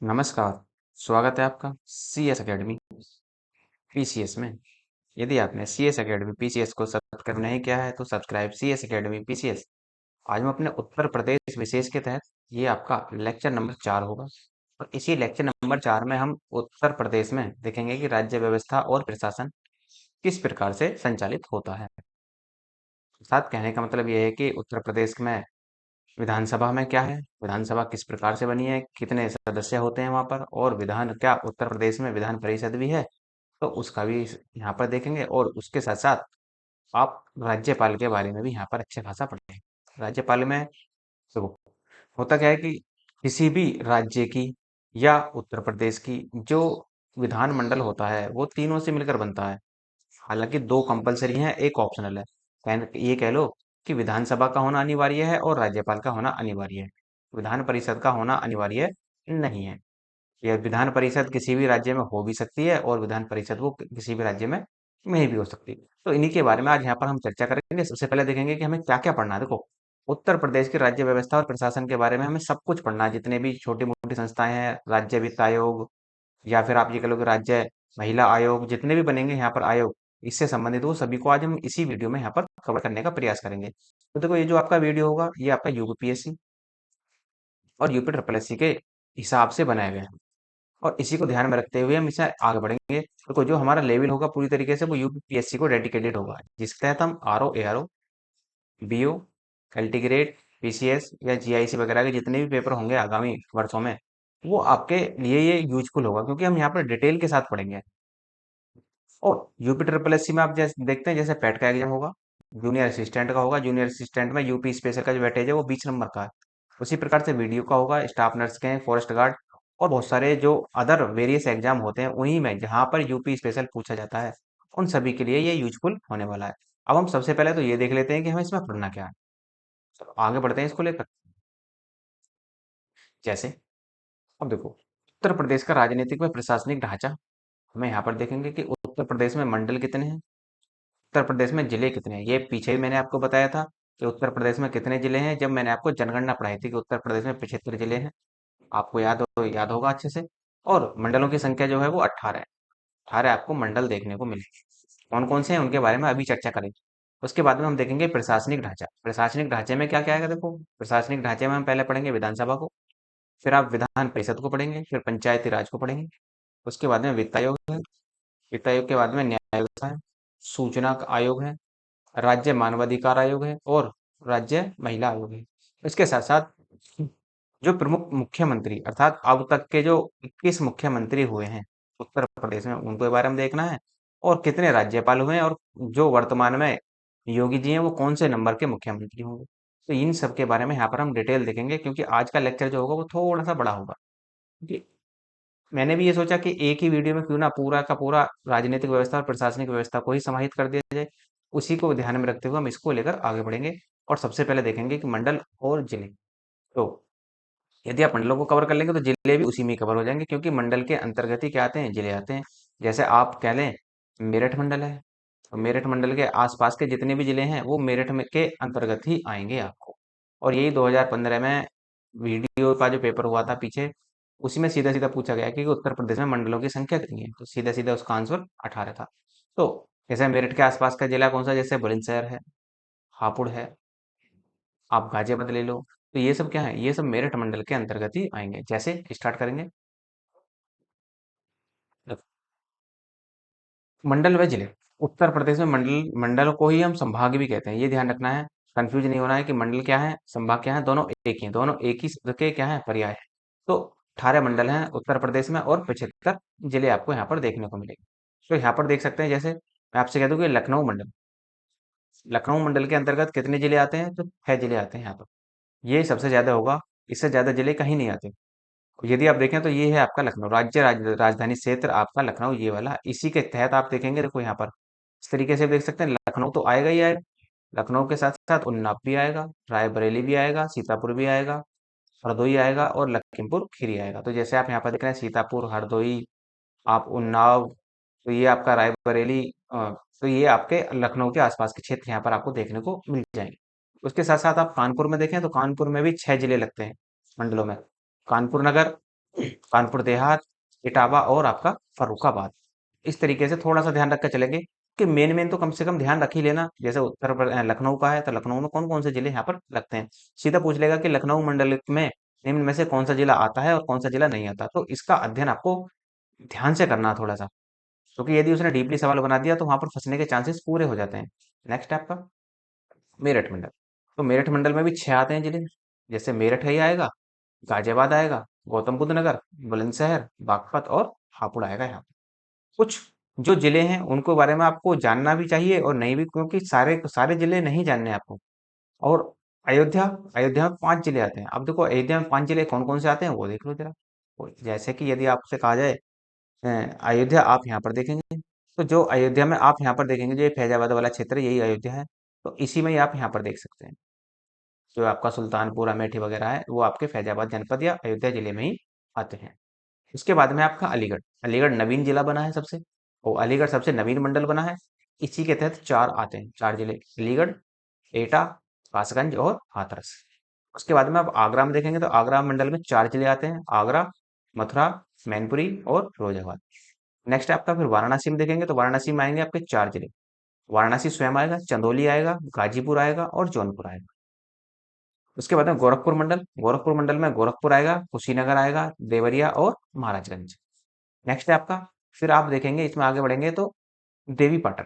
नमस्कार, स्वागत है आपका सीएस एकेडमी पीसीएस में। यदि आपने सीएस एकेडमी पीसीएस को सब्सक्राइब नहीं किया है तो सब्सक्राइब सीएस एकेडमी पीसीएस। आज हम अपने उत्तर प्रदेश विशेष के तहत ये आपका लेक्चर नंबर 4 होगा और इसी लेक्चर नंबर 4 में हम उत्तर प्रदेश में देखेंगे कि राज्य व्यवस्था और प्रशासन किस प्रकार से संचालित होता है। साथ कहने का मतलब ये है कि उत्तर प्रदेश में विधानसभा में क्या है, विधानसभा किस प्रकार से बनी है, कितने सदस्य होते हैं वहां पर, और विधान क्या उत्तर प्रदेश में विधान परिषद भी है तो उसका भी यहाँ पर देखेंगे। और उसके साथ साथ आप राज्यपाल के बारे में भी यहाँ पर अच्छे खासा पढ़ेंगे। राज्यपाल में देखो होता क्या है कि किसी भी राज्य की या उत्तर प्रदेश की जो विधानमंडल होता है वो तीनों से मिलकर बनता है। हालांकि दो कंपलसरी हैं, एक ऑप्शनल है। ये कह लो कि विधानसभा का होना अनिवार्य है और राज्यपाल का होना अनिवार्य है। विधान परिषद का होना अनिवार्य नहीं है। यह विधान परिषद किसी भी राज्य में हो भी सकती है और विधान परिषद वो किसी भी राज्य में नहीं भी हो सकती। तो इन्हीं के बारे में आज यहाँ पर हम चर्चा करेंगे। सबसे पहले देखेंगे कि हमें क्या क्या पढ़ना है। देखो, उत्तर प्रदेश की राज्य व्यवस्था और प्रशासन के बारे में हमें सब कुछ पढ़ना है। जितने भी छोटी मोटी संस्थाएं हैं, राज्य वित्त आयोग या फिर आप ये कह लो कि राज्य महिला आयोग, जितने भी बनेंगे यहाँ पर आयोग इससे संबंधित, वो सभी को आज हम इसी वीडियो में यहाँ पर कवर करने का प्रयास करेंगे। तो देखो, ये जो आपका वीडियो होगा ये आपका यूपीपीएससी और यूपी ट्रिपल एससी के हिसाब से बनाया गया है और इसी को ध्यान में रखते हुए हम इसे आगे बढ़ेंगे। तो जो हमारा लेवल होगा पूरी तरीके से वो यूपीपीएससी को डेडिकेटेड होगा, जिसके तहत हम आरओ, एआरओ, बीओ, एल्टीग्रेड, पीसीएस या जीआईसी वगैरह के जितने भी पेपर होंगे आगामी वर्षों में, वो आपके लिए ये यूजफुल होगा क्योंकि हम यहाँ पर डिटेल के साथ पढ़ेंगे। और यूपी ट्रिपल एससी में आप जैसे देखते हैं, जैसे पैट का एग्जाम होगा, जूनियर असिस्टेंट का होगा। जूनियर असिस्टेंट में यूपी स्पेशल का जो वेटेज है वो 20 नंबर का है। उसी प्रकार से वीडियो का होगा, स्टाफ नर्स के, फॉरेस्ट गार्ड और बहुत सारे जो अदर वेरियस एग्जाम होते हैं उन्हीं में जहाँ पर यूपी स्पेशल पूछा जाता है, उन सभी के लिए ये यूजफुल होने वाला है। अब हम सबसे पहले तो ये देख लेते हैं कि हमें इसमें पढ़ना क्या है। चलो आगे बढ़ते हैं इसको लेकर। जैसे अब देखो, उत्तर प्रदेश का राजनीतिक व प्रशासनिक ढांचा हमें यहाँ पर देखेंगे कि उत्तर प्रदेश में मंडल कितने हैं, उत्तर प्रदेश में जिले कितने हैं। ये पीछे भी मैंने आपको बताया था कि उत्तर प्रदेश में कितने जिले हैं, जब मैंने आपको जनगणना पढ़ाई थी कि उत्तर प्रदेश में 75 जिले हैं। आपको याद होगा अच्छे से। और मंडलों की संख्या जो है वो 18 है। 18 आपको मंडल देखने को मिले। कौन कौन से हैं उनके बारे में अभी चर्चा करेंगे। उसके बाद में हम देखेंगे प्रशासनिक ढांचा। प्रशासनिक ढांचे में क्या क्या है देखो, प्रशासनिक ढांचे में हम पहले पढ़ेंगे विधानसभा को, फिर आप विधान परिषद को पढ़ेंगे, फिर पंचायती राज को पढ़ेंगे। उसके बाद में वित्त आयोग है, वित्त आयोग के बाद में न्याय व्यवस्था है, सूचना आयोग है, राज्य मानवाधिकार आयोग है और राज्य महिला आयोग है। इसके साथ साथ जो प्रमुख मुख्यमंत्री अर्थात अब तक के जो 21 मुख्यमंत्री हुए हैं उत्तर प्रदेश में, उनके बारे में देखना है। और कितने राज्यपाल हुए हैं और जो वर्तमान में योगी जी हैं वो कौन से नंबर के मुख्यमंत्री होंगे। तो इन सब के बारे में यहाँ पर हम डिटेल देखेंगे क्योंकि आज का लेक्चर जो होगा वो थोड़ा सा बड़ा होगा। क्योंकि मैंने भी ये सोचा कि एक ही वीडियो में क्यों ना पूरा का पूरा राजनीतिक व्यवस्था और प्रशासनिक व्यवस्था को ही समाहित कर दिया जाए। उसी को ध्यान में रखते हुए हम इसको लेकर आगे बढ़ेंगे। और सबसे पहले देखेंगे कि मंडल और जिले। तो यदि आप मंडलों को कवर कर लेंगे तो जिले भी उसी में कवर हो जाएंगे क्योंकि मंडल के अंतर्गत ही क्या आते हैं, जिले आते हैं। जैसे आप कह लें मेरठ मंडल है, तो मेरठ मंडल के आसपास के जितने भी जिले हैं वो मेरठ में के अंतर्गत ही आएंगे आपको। और यही 2015 में वीडियो का जो पेपर हुआ था पीछे, उसी में सीधा सीधा पूछा गया कि उत्तर प्रदेश में मंडलों की संख्या कितनी है, तो सीधा सीधा उसका आंसर 18 था। तो जैसे मेरठ के आसपास का जिला कौन सा, जैसे बुलंदशहर है, हापुड़ है, आप गाजियाबाद ले लो। तो ये सब क्या है, ये सब मेरठ मंडल के अंतर्गत ही आएंगे। जैसे स्टार्ट करेंगे, देखो, मंडल व जिले। उत्तर प्रदेश में मंडल को ही हम संभाग भी कहते हैं, ये ध्यान रखना है। कंफ्यूज नहीं होना है कि मंडल क्या है संभाग क्या है, दोनों एक ही हैं, दोनों एक ही शब्द के क्या है, पर्याय है। तो 18 मंडल हैं उत्तर प्रदेश में और 75 जिले आपको यहाँ पर देखने को मिलेंगे। तो यहाँ पर देख सकते हैं, जैसे मैं आपसे कह दूं कि लखनऊ मंडल, लखनऊ मंडल के अंतर्गत कितने जिले आते हैं, तो 6 जिले आते हैं यहाँ पर। ये सबसे ज्यादा होगा, इससे ज्यादा जिले कहीं नहीं आते। यदि आप देखें तो ये है आपका लखनऊ राजधानी क्षेत्र आपका लखनऊ, ये वाला इसी के तहत आप देखेंगे। देखो यहाँ पर इस तरीके से देख सकते हैं, लखनऊ तो आएगा ही आएगा। लखनऊ के साथ साथ उन्नाव भी आएगा, रायबरेली भी आएगा, सीतापुर भी आएगा, हरदोई आएगा और लखीमपुर खीरी आएगा। तो जैसे आप यहाँ पर देख रहे हैं सीतापुर, हरदोई, आप उन्नाव, तो ये आपका रायबरेली, तो ये आपके लखनऊ के आसपास के क्षेत्र यहाँ पर आपको देखने को मिल जाएंगे। उसके साथ साथ आप कानपुर में देखें तो कानपुर में भी 6 जिले लगते हैं मंडलों में। कानपुर नगर, कानपुर देहात, इटावा और आपका फर्रुखाबाद। इस तरीके से थोड़ा सा ध्यान रख कर चलेंगे कि मेन मेन तो कम से कम ध्यान रख ही लेना। जैसे लखनऊ का है तो लखनऊ में कौन कौन से जिले यहाँ पर लगते हैं। सीधा पूछ लेगा कि लखनऊ मंडल में निम्न में से कौन सा जिला आता है और कौन सा जिला नहीं आता, तो इसका अध्ययन आपको ध्यान से करना थोड़ा सा, क्योंकि यदि उसने डीपली सवाल बना दिया तो वहां पर फंसने के चांसेस पूरे हो जाते हैं। नेक्स्ट है आपका मेरठ मंडल। तो मेरठ मंडल में भी 6 आते हैं जिले। जैसे मेरठ ही आएगा, गाजियाबाद आएगा, गौतम बुद्ध नगर, बुलंदशहर, बागपत और हापुड़ आएगा यहाँ पे। कुछ जो जिले हैं उनको बारे में आपको जानना भी चाहिए और नहीं भी, क्योंकि सारे सारे जिले नहीं जानने आपको। और अयोध्या, अयोध्या में 5 जिले आते हैं। अब देखो अयोध्या में 5 जिले कौन कौन से आते हैं वो देख लो जरा। जैसे कि यदि आपसे कहा जाए अयोध्या, आप यहाँ पर देखेंगे तो जो अयोध्या में आप यहाँ पर देखेंगे, जो ये फैजाबाद वाला क्षेत्र है, यही अयोध्या है। तो इसी में ही आप यहाँ पर देख सकते हैं जो आपका सुल्तानपुर अमेठी वगैरह है, वो आपके फैजाबाद जनपद या अयोध्या जिले में ही आते हैं। उसके बाद में आपका अलीगढ़। अलीगढ़ नवीन जिला बना है सबसे, वो अलीगढ़ सबसे नवीन मंडल बना है। इसी के तहत 4 आते हैं, 4 जिले, अलीगढ़, एटा, कासगंज और हाथरस। उसके बाद में आप आगरा में देखेंगे तो आगरा मंडल में 4 जिले आते हैं, आगरा, मथुरा, मैनपुरी और फिरोजाबाद। नेक्स्ट आपका फिर वाराणसी में देखेंगे तो वाराणसी में आएंगे आपके 4 जिले। वाराणसी स्वयं आएगा, चंदौली आएगा, गाजीपुर आएगा और जौनपुर आएगा। उसके बाद में गोरखपुर मंडल। गोरखपुर मंडल में गोरखपुर आएगा, कुशीनगर आएगा, देवरिया और महाराजगंज। नेक्स्ट है आपका, फिर आप देखेंगे इसमें आगे बढ़ेंगे तो देवी पाटन।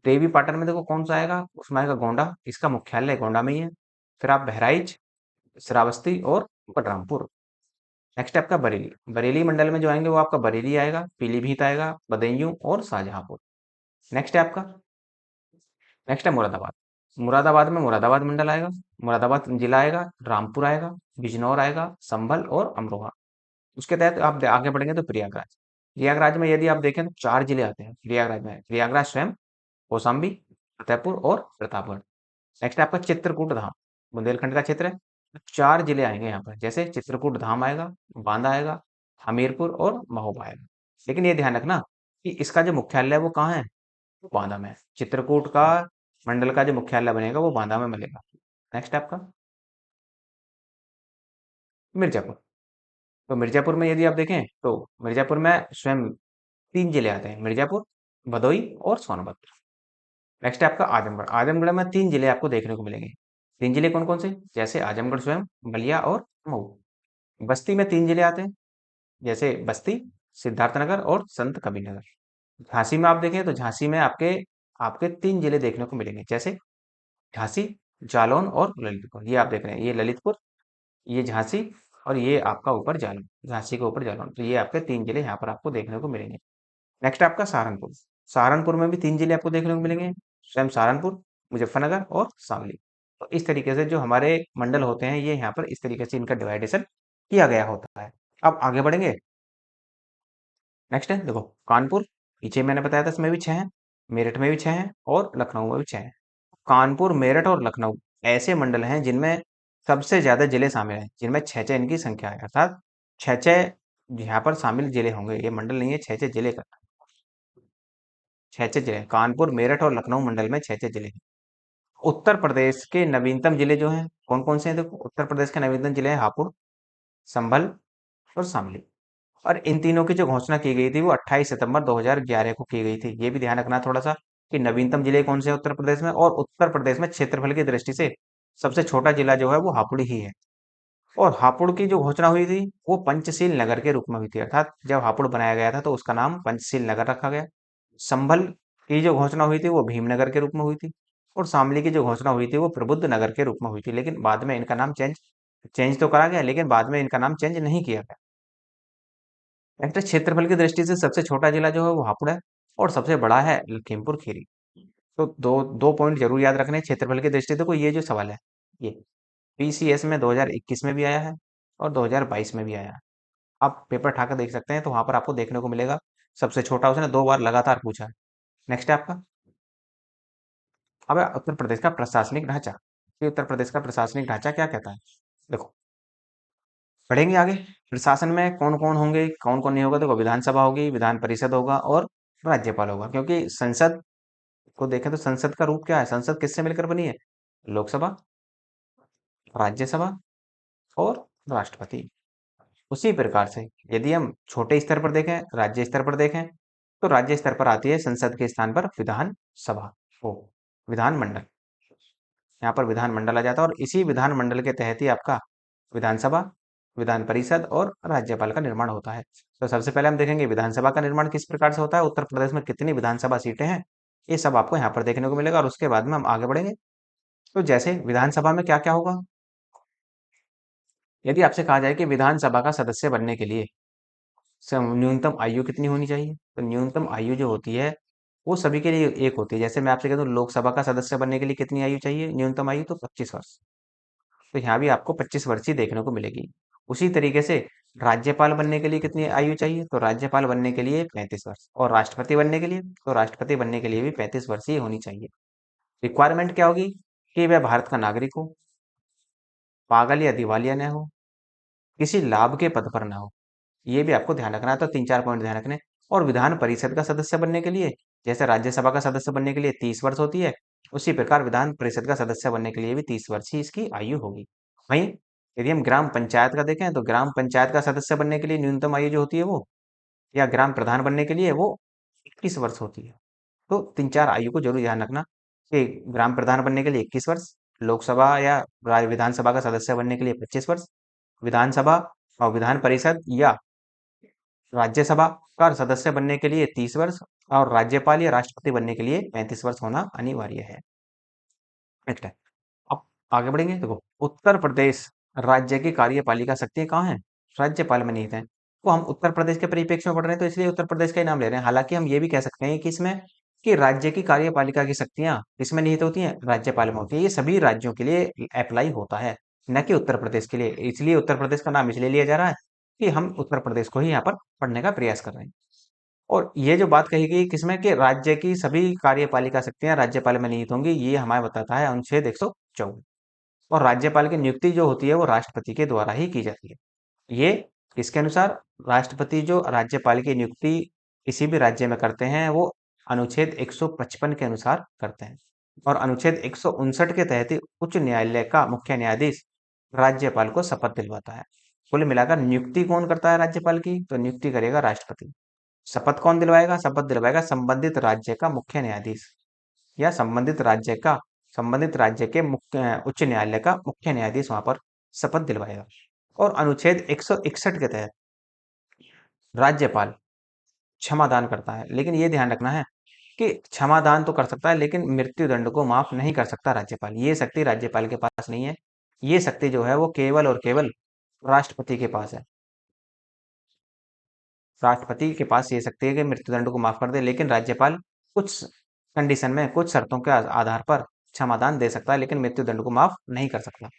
देवी पाटन में देखो कौन सा आएगा, उसमें आएगा गोंडा, इसका मुख्यालय गोंडा में ही है। फिर आप बहराइच, श्रावस्ती और बलरामपुर। नेक्स्ट है आपका बरेली। बरेली मंडल में जो आएंगे वो आपका बरेली आएगा, पीलीभीत आएगा, बदायूं और शाहजहांपुर। नेक्स्ट है आपका, नेक्स्ट है मुरादाबाद। मुरादाबाद में मुरादाबाद मंडल आएगा, मुरादाबाद जिला आएगा, रामपुर आएगा, बिजनौर आएगा, संभल और अमरोहा। उसके तहत आप आगे बढ़ेंगे तो प्रयागराज। प्रयागराज में यदि आप देखें तो 4 जिले आते हैं प्रयागराज में, प्रयागराज स्वयं, कौशाम्बी, फतेहपुर और प्रतापगढ़। नेक्स्ट आपका चित्रकूट धाम, बुंदेलखंड का क्षेत्र है। 4 जिले आएंगे यहाँ पर, जैसे चित्रकूट धाम आएगा, बांदा आएगा, हमीरपुर और महोबा आएगा। लेकिन ये ध्यान रखना कि इसका जो मुख्यालय है वो कहाँ है, वो बांदा में है। चित्रकूट का मंडल का जो मुख्यालय बनेगा वो बांदा में मिलेगा। नेक्स्ट आपका मिर्जापुर। तो मिर्जापुर में यदि आप देखें तो मिर्जापुर में स्वयं 3 जिले आते हैं, मिर्जापुर, भदोई और सोनभद्र। नेक्स्ट है आपका आजमगढ़। आजमगढ़ में 3 जिले आपको देखने को मिलेंगे। 3 जिले कौन कौन से, जैसे आजमगढ़ स्वयं, बलिया और मऊ। बस्ती में 3 जिले आते हैं, जैसे बस्ती, सिद्धार्थनगर और संत कबीरनगर। झांसी में आप देखें तो झांसी में आपके आपके 3 जिले देखने को मिलेंगे, जैसे झांसी, जालौन और ललितपुर। ये आप देख रहे हैं, ये ललितपुर, ये झांसी और ये आपका ऊपर जालौन, झांसी के ऊपर जालौन। तो ये आपके 3 जिले यहाँ पर आपको देखने को मिलेंगे। नेक्स्ट आपका सहारनपुर। सहारनपुर में भी 3 जिले आपको देखने को मिलेंगे, स्वयं सहारनपुर, मुजफ्फरनगर और शामली। तो इस तरीके से जो हमारे मंडल होते हैं ये यहाँ पर इस तरीके से इनका डिवाइडेशन किया गया होता है। अब आगे बढ़ेंगे। नेक्स्ट है देखो कानपुर, पीछे मैंने बताया था इसमें भी 6 हैं, मेरठ में भी 6 हैं और लखनऊ में भी 6 हैं। कानपुर, मेरठ और लखनऊ ऐसे मंडल हैं जिनमें सबसे ज्यादा जिले शामिल हैं, जिनमें 6 इनकी संख्या है, अर्थात 6 यहाँ पर शामिल जिले होंगे। ये मंडल नहीं है, 6 जिले का, 6 जिले, कानपुर, मेरठ और लखनऊ मंडल में 6 जिले हैं। उत्तर प्रदेश के नवीनतम जिले जो हैं कौन कौन से हैं, देखो उत्तर प्रदेश के नवीनतम जिले हैं हापुड़, संभल और शामली। और इन तीनों की जो घोषणा की गई थी वो 28 सितंबर 2011 को की गई थी। ये भी ध्यान रखना थोड़ा सा कि नवीनतम जिले कौन से हैं उत्तर प्रदेश में, और उत्तर प्रदेश में क्षेत्रफल की दृष्टि से सबसे छोटा जिला जो है वो हापुड़ ही है। और हापुड़ की जो घोषणा हुई थी वो पंचशील नगर के रूप में हुई थी, अर्थात जब हापुड़ बनाया गया था तो उसका नाम पंचशील नगर रखा गया। संभल की जो घोषणा हुई थी वो भीमनगर के रूप में हुई थी। और शामली की जो घोषणा हुई थी वो प्रबुद्ध नगर के रूप में हुई थी, लेकिन बाद में इनका नाम चेंज चेंज तो करा गया, लेकिन बाद में इनका नाम चेंज नहीं किया गया। नेक्स्ट क्षेत्रफल की दृष्टि से सबसे छोटा जिला जो है वो हापुड़ है और सबसे बड़ा है लखीमपुर खीरी। तो दो दो पॉइंट जरूर याद रखने हैं क्षेत्रफल की दृष्टि से। देखो ये जो सवाल है ये पीसीएस में 2021 में भी आया है और 2022 में भी आया है। आप पेपर उठाकर देख सकते हैं तो वहां पर आपको देखने को मिलेगा सबसे छोटा उसने 2 बार लगातार पूछा है। नेक्स्ट है आपका, अब है उत्तर प्रदेश का प्रशासनिक ढांचा। कि उत्तर प्रदेश का प्रशासनिक ढांचा क्या कहता है, देखो पढ़ेंगे आगे। प्रशासन में कौन कौन होंगे, कौन कौन नहीं होगा, देखो विधानसभा होगी, विधान परिषद होगा और राज्यपाल होगा। क्योंकि संसद को देखें तो संसद का रूप क्या है, संसद किससे मिलकर बनी है, लोकसभा, राज्यसभा और राष्ट्रपति। उसी प्रकार से यदि हम छोटे स्तर पर देखें, राज्य स्तर पर देखें, तो राज्य स्तर पर आती है संसद के स्थान पर विधान सभा, ओ विधानमंडल। यहाँ पर विधानमंडल आ जाता है और इसी विधानमंडल के तहत ही आपका विधानसभा, विधान परिषद और राज्यपाल का निर्माण होता है। तो सबसे पहले हम देखेंगे विधानसभा का निर्माण किस प्रकार से होता है, उत्तर प्रदेश में कितनी विधानसभा सीटें हैं, ये सब आपको यहाँ पर देखने को मिलेगा और उसके बाद में हम आगे बढ़ेंगे। तो जैसे विधानसभा में क्या क्या होगा, यदि आपसे कहा जाए कि विधानसभा का सदस्य बनने के लिए न्यूनतम आयु कितनी होनी चाहिए, तो न्यूनतम आयु जो होती है वो सभी के लिए एक होती है। जैसे मैं आपसे कह दूं लोकसभा का सदस्य बनने के लिए कितनी आयु चाहिए, न्यूनतम आयु तो 25 वर्ष। तो यहाँ भी आपको 25 वर्ष ही देखने को मिलेगी। उसी तरीके से राज्यपाल बनने के लिए कितनी आयु चाहिए, तो राज्यपाल बनने के लिए 35 वर्ष, और राष्ट्रपति बनने के लिए, तो राष्ट्रपति बनने के लिए भी 35 वर्ष ही होनी चाहिए। रिक्वायरमेंट क्या होगी कि वह भारत का नागरिक हो, पागल या दिवालिया न हो, किसी लाभ के पद पर ना हो, ये भी आपको ध्यान रखना है। तो 3-4 पॉइंट ध्यान रखने। और विधान परिषद का सदस्य बनने के लिए, जैसे राज्यसभा का सदस्य बनने के लिए 30 वर्ष होती है, उसी प्रकार विधान परिषद का सदस्य बनने के लिए भी 30 वर्ष ही इसकी आयु होगी। वहीं यदि हम ग्राम पंचायत का देखें, तो ग्राम पंचायत का सदस्य बनने के लिए न्यूनतम आयु जो होती है वो, या ग्राम प्रधान बनने के लिए वो 21 वर्ष होती है। तो 3-4 आयु को जरूर ध्यान रखना कि ग्राम प्रधान बनने के लिए 21 वर्ष, लोकसभा या विधानसभा का सदस्य बनने के लिए 25 वर्ष, विधानसभा और विधान परिषद या राज्यसभा का सदस्य बनने के लिए 30 वर्ष, और राज्यपाल या राष्ट्रपति बनने के लिए 35 वर्ष होना अनिवार्य है। नेक्स्ट है, अब आगे बढ़ेंगे। देखो, उत्तर प्रदेश राज्य की कार्यपालिका शक्तियां कहाँ हैं, राज्यपाल में निहित हैं। तो हम उत्तर प्रदेश के परिप्रेक्ष्य में पढ़ रहे हैं तो इसलिए उत्तर प्रदेश का ही नाम ले रहे हैं। हालांकि हम ये भी कह सकते हैं कि इसमें कि राज्य की कार्यपालिका की शक्तियां इसमें निहित होती हैं, राज्यपाल में होती है। ये सभी राज्यों के लिए अप्लाई होता है, न कि उत्तर प्रदेश के लिए। इसलिए उत्तर प्रदेश का नाम इसलिए लिया जा रहा है कि हम उत्तर प्रदेश को ही यहाँ पर पढ़ने का प्रयास कर रहे हैं। और ये जो बात कही गई किसमें कि राज्य की सभी कार्यपालिका शक्तियां राज्यपाल में निहित होंगी, ये हमें बताता है अनुच्छेद 154। और राज्यपाल की नियुक्ति जो होती है वो राष्ट्रपति के द्वारा ही की जाती है। ये किसके अनुसार, राष्ट्रपति जो राज्यपाल की नियुक्ति किसी भी राज्य में करते हैं वो अनुच्छेद 155 के अनुसार करते हैं। और अनुच्छेद 159 के तहत ही उच्च न्यायालय का मुख्य न्यायाधीश राज्यपाल को शपथ दिलवाता है। कुल मिलाकर नियुक्ति कौन करता है राज्यपाल की, तो नियुक्ति करेगा राष्ट्रपति। शपथ कौन दिलवाएगा, शपथ दिलवाएगा संबंधित राज्य का मुख्य न्यायाधीश, या संबंधित राज्य के मुख्य उच्च न्यायालय का मुख्य न्यायाधीश वहां पर शपथ दिलवाएगा। और अनुच्छेद 161 के तहत राज्यपाल क्षमादान करता है। लेकिन ये ध्यान रखना है कि क्षमादान तो कर सकता है लेकिन मृत्यु दंड को माफ नहीं कर सकता राज्यपाल। ये शक्ति राज्यपाल के पास नहीं है। ये शक्ति जो है वो केवल और केवल राष्ट्रपति के पास है। राष्ट्रपति के पास ये शक्ति है कि मृत्युदंड को माफ कर दे, लेकिन राज्यपाल कुछ कंडीशन में, कुछ शर्तों के आधार पर क्षमादान दे सकता है, लेकिन मृत्युदंड को माफ नहीं कर सकता।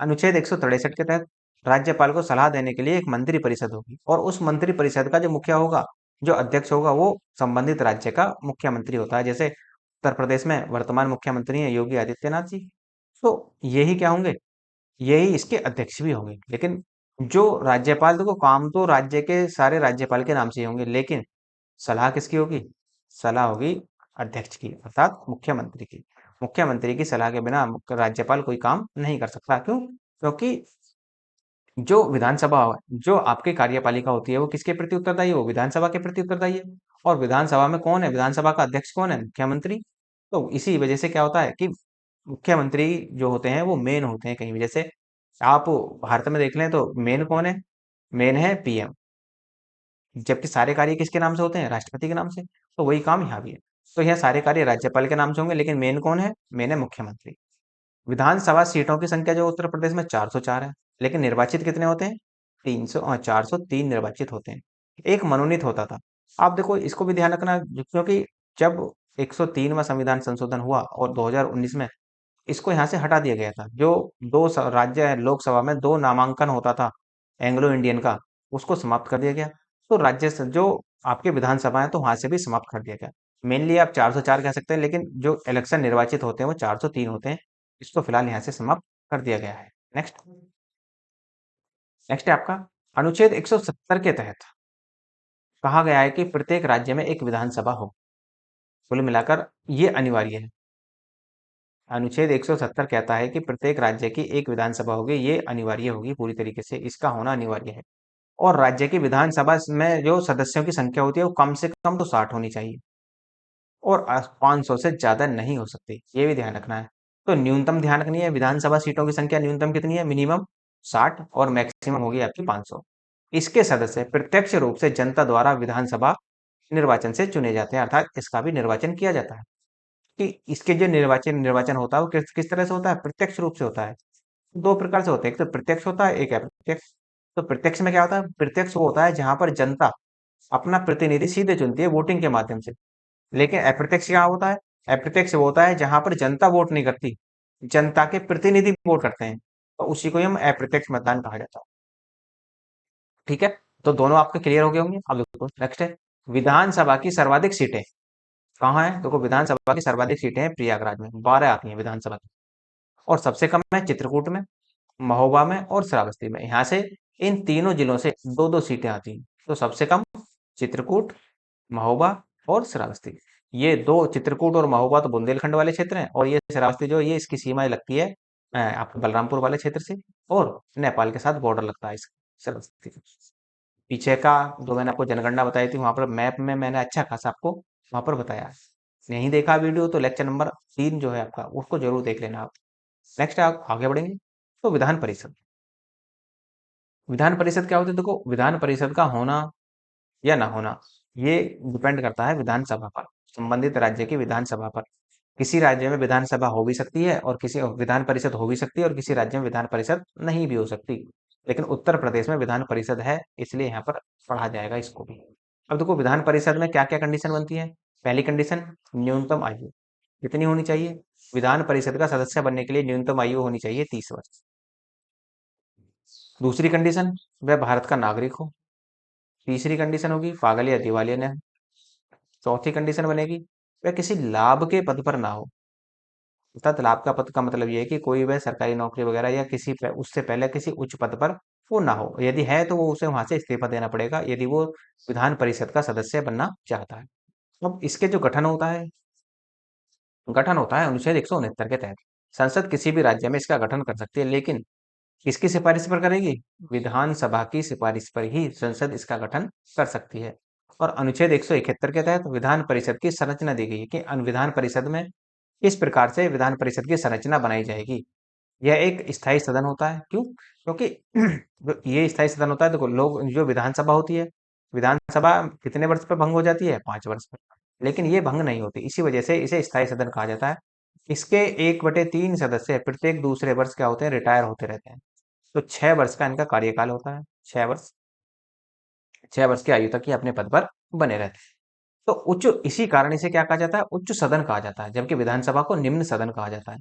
अनुच्छेद 163 के तहत राज्यपाल को सलाह देने के लिए एक मंत्री परिषद होगी, और उस मंत्री परिषद का जो मुखिया होगा, जो अध्यक्ष होगा, वो संबंधित राज्य का मुख्यमंत्री होता है। जैसे उत्तर प्रदेश में वर्तमान मुख्यमंत्री हैं योगी आदित्यनाथ जी, तो यही क्या होंगे, यही इसके अध्यक्ष भी होंगे। लेकिन जो राज्यपाल, देखो काम तो राज्य के सारे राज्यपाल के नाम से ही होंगे, लेकिन सलाह किसकी होगी, सलाह होगी अध्यक्ष की, अर्थात मुख्यमंत्री की। मुख्यमंत्री की सलाह के बिना राज्यपाल कोई काम नहीं कर सकता। क्यों, क्योंकि जो विधानसभा, जो आपकी कार्यपालिका होती है वो किसके प्रति उत्तरदायी है, वो विधानसभा के प्रति उत्तरदायी है। और विधानसभा में कौन है, विधानसभा का अध्यक्ष कौन है, मुख्यमंत्री। तो इसी वजह से क्या होता है कि मुख्यमंत्री जो होते हैं वो मेन होते हैं कहीं भी। जैसे आप भारत में देख लें तो मेन कौन है, मेन है पीएम, जबकि सारे कार्य किसके नाम से होते हैं, राष्ट्रपति के नाम से। तो वही काम यहाँ भी है। तो यहाँ सारे कार्य राज्यपाल के नाम से होंगे, लेकिन मेन कौन है, मेन है मुख्यमंत्री। विधानसभा सीटों की संख्या जो उत्तर प्रदेश में 404 है, लेकिन निर्वाचित कितने होते हैं, 300 और 403 निर्वाचित होते हैं। एक मनोनीत होता था। आप देखो इसको भी ध्यान रखना, क्योंकि जब 103वां संविधान संशोधन हुआ और 2019 में इसको यहाँ से हटा दिया गया था। जो राज्य लोकसभा में 2 नामांकन होता था एंग्लो इंडियन का, उसको समाप्त कर दिया गया। तो राज्य से जो आपके विधानसभा है तो वहां से भी समाप्त कर दिया गया। मेनली आप 404 कह सकते हैं, लेकिन जो इलेक्शन निर्वाचित होते हैं वो 403 होते हैं। इसको फिलहाल यहाँ से समाप्त कर दिया गया है। नेक्स्ट, नेक्स्ट है आपका अनुच्छेद 170 के तहत कहा गया है कि प्रत्येक राज्य में एक विधानसभा हो। कुल मिलाकर ये अनिवार्य है। अनुच्छेद 170 कहता है कि प्रत्येक राज्य की एक विधानसभा होगी, ये अनिवार्य होगी, पूरी तरीके से इसका होना अनिवार्य है। और राज्य की विधानसभा में जो सदस्यों की संख्या होती है वो कम से कम तो 60 होनी चाहिए और 500 से ज्यादा नहीं हो सकती, ये भी ध्यान रखना है। तो न्यूनतम ध्यान रखनी है, विधानसभा सीटों की संख्या न्यूनतम कितनी है, मिनिमम 60 और मैक्सिमम होगी आपकी 500। इसके सदस्य प्रत्यक्ष रूप से जनता द्वारा विधानसभा निर्वाचन से चुने जाते हैं, अर्थात इसका भी निर्वाचन किया जाता है। कि इसके जो निर्वाचन निर्वाचन होता है वो किस तरह से होता है, प्रत्यक्ष रूप से होता है। दो प्रकार से होते हैं, एक तो प्रत्यक्ष होता है, एक अप्रत्यक्ष। तो प्रत्यक्ष में क्या होता है, प्रत्यक्ष वो होता है जहां पर जनता अपना प्रतिनिधि सीधे चुनती है वोटिंग के माध्यम से। लेकिन अप्रत्यक्ष क्या होता है, अप्रत्यक्ष वो होता है जहां पर जनता वोट नहीं करती, जनता के प्रतिनिधि वोट करते हैं, तो उसी को ही हम अप्रत्यक्ष मतदान कहा जाता है। ठीक है, तो दोनों आपके क्लियर हो गए होंगे। अब देखो नेक्स्ट है, विधानसभा की सर्वाधिक सीटें कहाँ है। देखो विधानसभा की सर्वाधिक सीटें हैं प्रयागराज में, 12 आती हैं विधानसभा की। और सबसे कम है चित्रकूट में, महोबा में और श्रावस्ती में। यहाँ से इन तीनों जिलों से दो दो सीटें आती हैं। तो सबसे कम चित्रकूट, महोबा और श्रावस्ती। ये दो, चित्रकूट और महोबा तो बुंदेलखंड वाले क्षेत्र हैं, और ये श्रावस्ती जो ये इसकी सीमाएं लगती है आपके बलरामपुर वाले क्षेत्र से, और नेपाल के साथ बॉर्डर लगता है इस श्रावस्ती का। पीछे का जो मैंने आपको जनगणना बताई थी वहां पर मैप में मैंने अच्छा खासा आपको वहां पर बताया है। नहीं देखा वीडियो तो लेक्चर नंबर 3 जो है आपका उसको जरूर देख लेना आप। नेक्स्ट आप आगे बढ़ेंगे। तो विधान परिषद, विधान परिषद क्या होती है, देखो विधान परिषद का होना या ना होना ये डिपेंड करता है विधानसभा पर, संबंधित राज्य की विधानसभा पर। किसी राज्य में विधानसभा हो भी सकती है और किसी विधान परिषद हो भी सकती है, और किसी राज्य में विधान परिषद नहीं भी हो सकती। लेकिन उत्तर प्रदेश में विधान परिषद है, इसलिए यहाँ पर पढ़ा जाएगा इसको भी। अब देखो विधान परिषद में क्या क्या कंडीशन बनती है। पहली कंडीशन, न्यूनतम आयु कितनी होनी चाहिए, विधान परिषद का सदस्य बनने के लिए न्यूनतम आयु होनी चाहिए 30 वर्ष। दूसरी कंडीशन, वह भारत का नागरिक हो। तीसरी कंडीशन होगी पागल या दिवालिया न हो। चौथी कंडीशन बनेगी, वह किसी लाभ के पद पर ना हो। अर्थात लाभ का पद का मतलब ये है कि कोई वह सरकारी नौकरी वगैरह या उससे पहले किसी उच्च पद पर वो ना हो। यदि है तो वो उसे वहां से इस्तीफा देना पड़ेगा यदि वो विधान परिषद का सदस्य बनना चाहता है। अब इसके जो गठन होता है, गठन होता है अनुच्छेद 169 के तहत। संसद किसी भी राज्य में इसका गठन कर सकती है, लेकिन किसकी सिफारिश पर करेगी, विधानसभा की सिफारिश पर ही संसद इसका गठन कर सकती है। और अनुच्छेद 171 के तहत विधान परिषद की संरचना दी गई है कि विधान परिषद में इस प्रकार से विधान परिषद की संरचना बनाई जाएगी। यह एक स्थायी सदन होता है, क्यों, क्योंकि जो ये स्थायी सदन होता है, देखो लोग जो विधानसभा होती है, विधानसभा कितने वर्ष पर भंग हो जाती है, 5 वर्ष पर। लेकिन ये भंग नहीं होती, इसी वजह से इसे स्थायी सदन कहा जाता है। इसके 1/3 सदस्य प्रत्येक दूसरे वर्ष क्या होते हैं, रिटायर होते रहते हैं। तो 6 वर्ष का इनका कार्यकाल होता है, 6 वर्ष, 6 वर्ष की आयु तक ये अपने पद पर बने रहते हैं। तो उच्च, इसी कारण इसे क्या कहा जाता है, उच्च सदन कहा जाता है, जबकि विधानसभा को निम्न सदन कहा जाता है।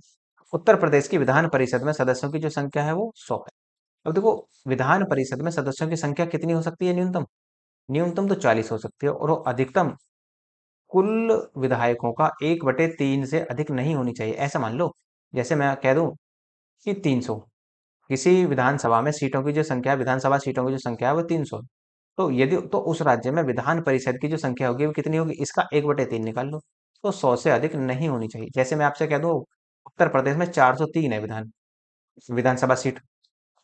उत्तर प्रदेश की विधान परिषद में सदस्यों की जो संख्या है वो 100 है। अब देखो विधान परिषद में सदस्यों की संख्या कितनी हो सकती है, न्यूनतम, न्यूनतम तो 40 हो सकती है, और वो अधिकतम कुल विधायकों का 1/3 से अधिक नहीं होनी चाहिए। ऐसा मान लो, जैसे मैं कह दूं कि 300, किसी विधानसभा में सीटों की जो संख्या है, विधानसभा सीटों की जो संख्या है वो 300। तो यदि तो उस राज्य में विधान परिषद की जो संख्या होगी वो कितनी होगी, इसका 1/3 निकाल लो। तो 100 से अधिक नहीं होनी चाहिए। जैसे मैं आपसे कह दूं उत्तर प्रदेश में 403 है विधानसभा सीट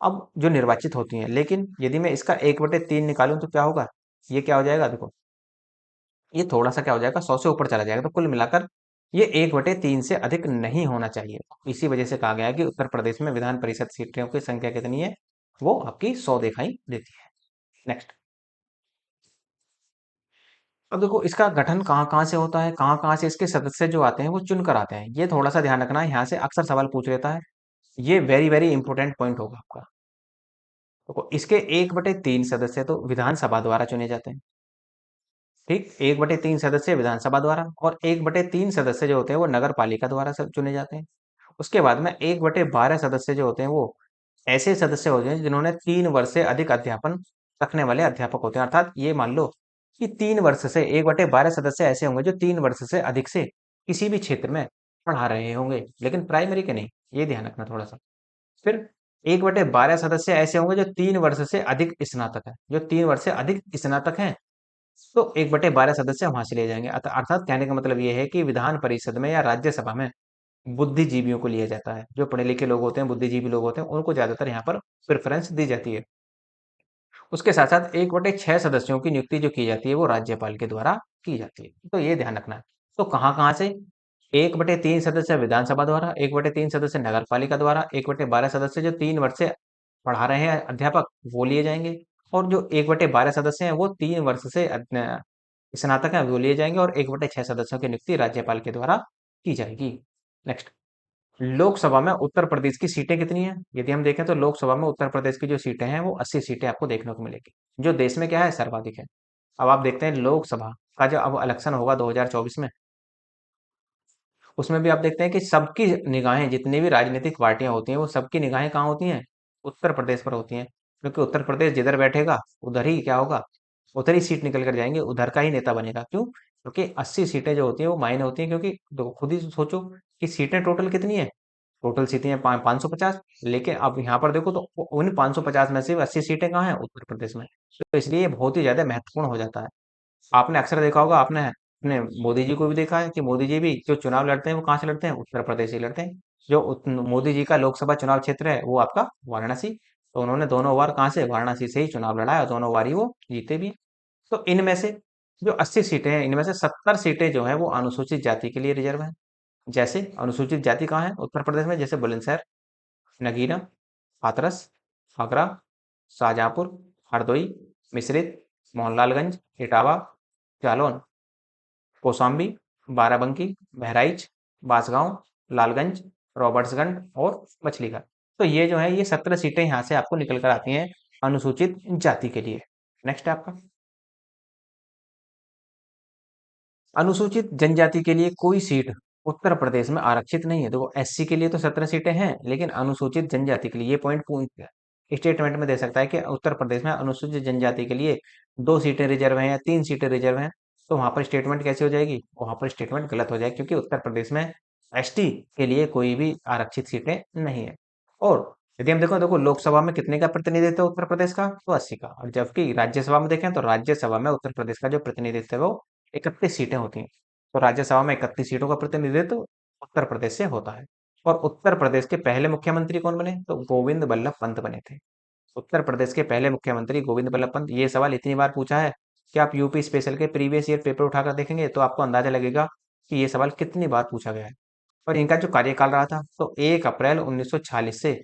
अब जो निर्वाचित होती हैं, लेकिन यदि मैं इसका 1/3 निकालूं तो क्या होगा, ये क्या हो जाएगा, देखो ये थोड़ा सा क्या हो जाएगा, 100 से ऊपर चला जाएगा। तो कुल मिलाकर ये 1/3 से अधिक नहीं होना चाहिए। इसी वजह से कहा गया है कि उत्तर प्रदेश में विधान परिषद सीटों की संख्या कितनी है, वो आपकी 100 दिखाई देती है। नेक्स्ट, अब देखो इसका गठन कहाँ कहाँ से होता है, कहाँ कहाँ से इसके सदस्य जो आते हैं वो चुनकर आते हैं, ये थोड़ा सा ध्यान रखना है, यहाँ से अक्सर सवाल पूछ लेता है। ये वेरी वेरी इंपॉर्टेंट पॉइंट होगा आपका। देखो इसके 1/3 सदस्य तो विधानसभा द्वारा चुने जाते हैं। ठीक, 1/3 सदस्य विधानसभा द्वारा, और 1/3 सदस्य जो होते हैं वो नगर पालिका द्वारा चुने जाते हैं। उसके बाद में 1/12 सदस्य जो होते हैं वो ऐसे सदस्य होते हैं जिन्होंने 3 वर्ष से अधिक अध्यापन रखने वाले अध्यापक होते हैं। अर्थात ये मान लो कि 3 वर्ष से 1/12 सदस्य ऐसे होंगे जो 3 वर्ष से अधिक से किसी भी क्षेत्र में पढ़ा रहे होंगे, लेकिन प्राइमरी के नहीं, ये ध्यान रखना थोड़ा सा। फिर 1/12 सदस्य ऐसे होंगे जो 3 वर्ष से अधिक स्नातक है, जो 3 वर्ष से अधिक स्नातक हैं, तो 1/12 सदस्य वहां से ले जाएंगे। अर्थात कहने का मतलब ये है कि विधान परिषद में या राज्यसभा में बुद्धिजीवियों को लिया जाता है, जो पढ़े लिखे लोग होते हैं, बुद्धिजीवी लोग होते हैं, उनको ज्यादातर यहाँ पर प्रेफरेंस दी जाती है। उसके साथ साथ 1/6 सदस्यों की नियुक्ति जो की जाती है वो राज्यपाल के द्वारा की जाती है। तो ये ध्यान रखना है। तो कहाँ कहाँ से? 1/3 सदस्य विधानसभा द्वारा, 1/3 सदस्य नगर पालिका द्वारा, 1/12 सदस्य जो 3 वर्ष से पढ़ा रहे हैं अध्यापक वो लिए जाएंगे, और जो 1/12 सदस्य हैं वो 3 वर्ष से स्नातक हैं वो लिए जाएंगे, और 1/6 सदस्यों की नियुक्ति राज्यपाल के द्वारा की जाएगी। नेक्स्ट, लोकसभा में उत्तर प्रदेश की सीटें कितनी हैं? यदि हम देखें तो लोकसभा में उत्तर प्रदेश की जो सीटें हैं वो 80 सीटें आपको देखने को मिलेगी, जो देश में क्या है सर्वाधिक है। अब आप देखते हैं लोकसभा का जो अब इलेक्शन होगा 2024 में, उसमें भी आप देखते हैं कि सबकी निगाहें, जितनी भी राजनीतिक पार्टियां होती हैं वो सबकी निगाहें कहाँ होती हैं? उत्तर प्रदेश पर होती हैं, क्योंकि उत्तर प्रदेश जिधर बैठेगा उधर ही क्या होगा, उधर ही सीट निकल कर जाएंगे, उधर का ही नेता बनेगा। क्यों? क्योंकि 80 सीटें जो होती हैं वो मायने होती हैं, क्योंकि देखो खुद ही सोचो कि सीटें टोटल कितनी है, टोटल सीटें हैं 550, लेकिन अब यहाँ पर देखो तो उन 550 में से 80 सीटें कहाँ हैं? उत्तर प्रदेश में। तो इसलिए ये बहुत ही ज्यादा महत्वपूर्ण हो जाता है। आपने अक्सर देखा होगा, आपने अपने मोदी जी को भी देखा है कि मोदी जी भी जो चुनाव लड़ते हैं वो कहाँ से लड़ते हैं? उत्तर प्रदेश से लड़ते हैं। जो मोदी जी का लोकसभा चुनाव क्षेत्र है वो आपका वाराणसी, तो उन्होंने दोनों बार कहाँ से? वाराणसी से ही चुनाव लड़ा है, और दोनों बार ही वो जीते भी हैं। तो इनमें से जो 80 सीटें हैं, इनमें से 70 सीटें जो है वो अनुसूचित जाति के लिए रिजर्व है। जैसे अनुसूचित जाति कहाँ है उत्तर प्रदेश में? जैसे बुलंदशहर, नगीना, हाथरस, आगरा, शाहजहांपुर, हरदोई, मिश्रित, मोहनलालगंज, इटावा, जालौन, कौशाम्बी, बाराबंकी, बहराइच, बांसगांव, लालगंज, रॉबर्ट्सगंज और मछलीघर। तो ये जो है ये 17 सीटें यहाँ से आपको निकल कर आती हैं अनुसूचित जाति के लिए। नेक्स्ट है आपका, अनुसूचित जनजाति के लिए कोई सीट उत्तर प्रदेश में आरक्षित नहीं है। देखो एससी के लिए तो 17 सीटें हैं, लेकिन अनुसूचित जनजाति के लिए ये पॉइंट पूछ स्टेटमेंट में दे सकता है कि उत्तर प्रदेश में अनुसूचित जनजाति के लिए 2 सीटें रिजर्व हैं या 3 सीटें रिजर्व हैं। तो वहां पर स्टेटमेंट कैसे हो जाएगी? वहां पर स्टेटमेंट गलत हो जाएगी, क्योंकि उत्तर प्रदेश में एसटी के लिए कोई भी आरक्षित सीटें नहीं है। और यदि हम देखो देखो लोकसभा में कितने का प्रतिनिधित्व है उत्तर प्रदेश का? तो 80 का। और जबकि राज्यसभा में देखें तो राज्यसभा में उत्तर प्रदेश का जो प्रतिनिधित्व है वो 31 सीटें होती हैं। तो राज्यसभा में 31 सीटों का प्रतिनिधित्व उत्तर प्रदेश से होता है। और उत्तर प्रदेश के पहले मुख्यमंत्री कौन बने? तो गोविंद बल्लभ पंत बने थे। उत्तर प्रदेश के पहले मुख्यमंत्री गोविंद बल्लभ पंत। ये सवाल इतनी बार पूछा है कि आप यूपी स्पेशल के प्रीवियस ईयर पेपर उठाकर देखेंगे तो आपको अंदाजा लगेगा कि ये सवाल कितनी बार पूछा गया है। और इनका जो कार्यकाल रहा था तो 1 अप्रैल 1946 से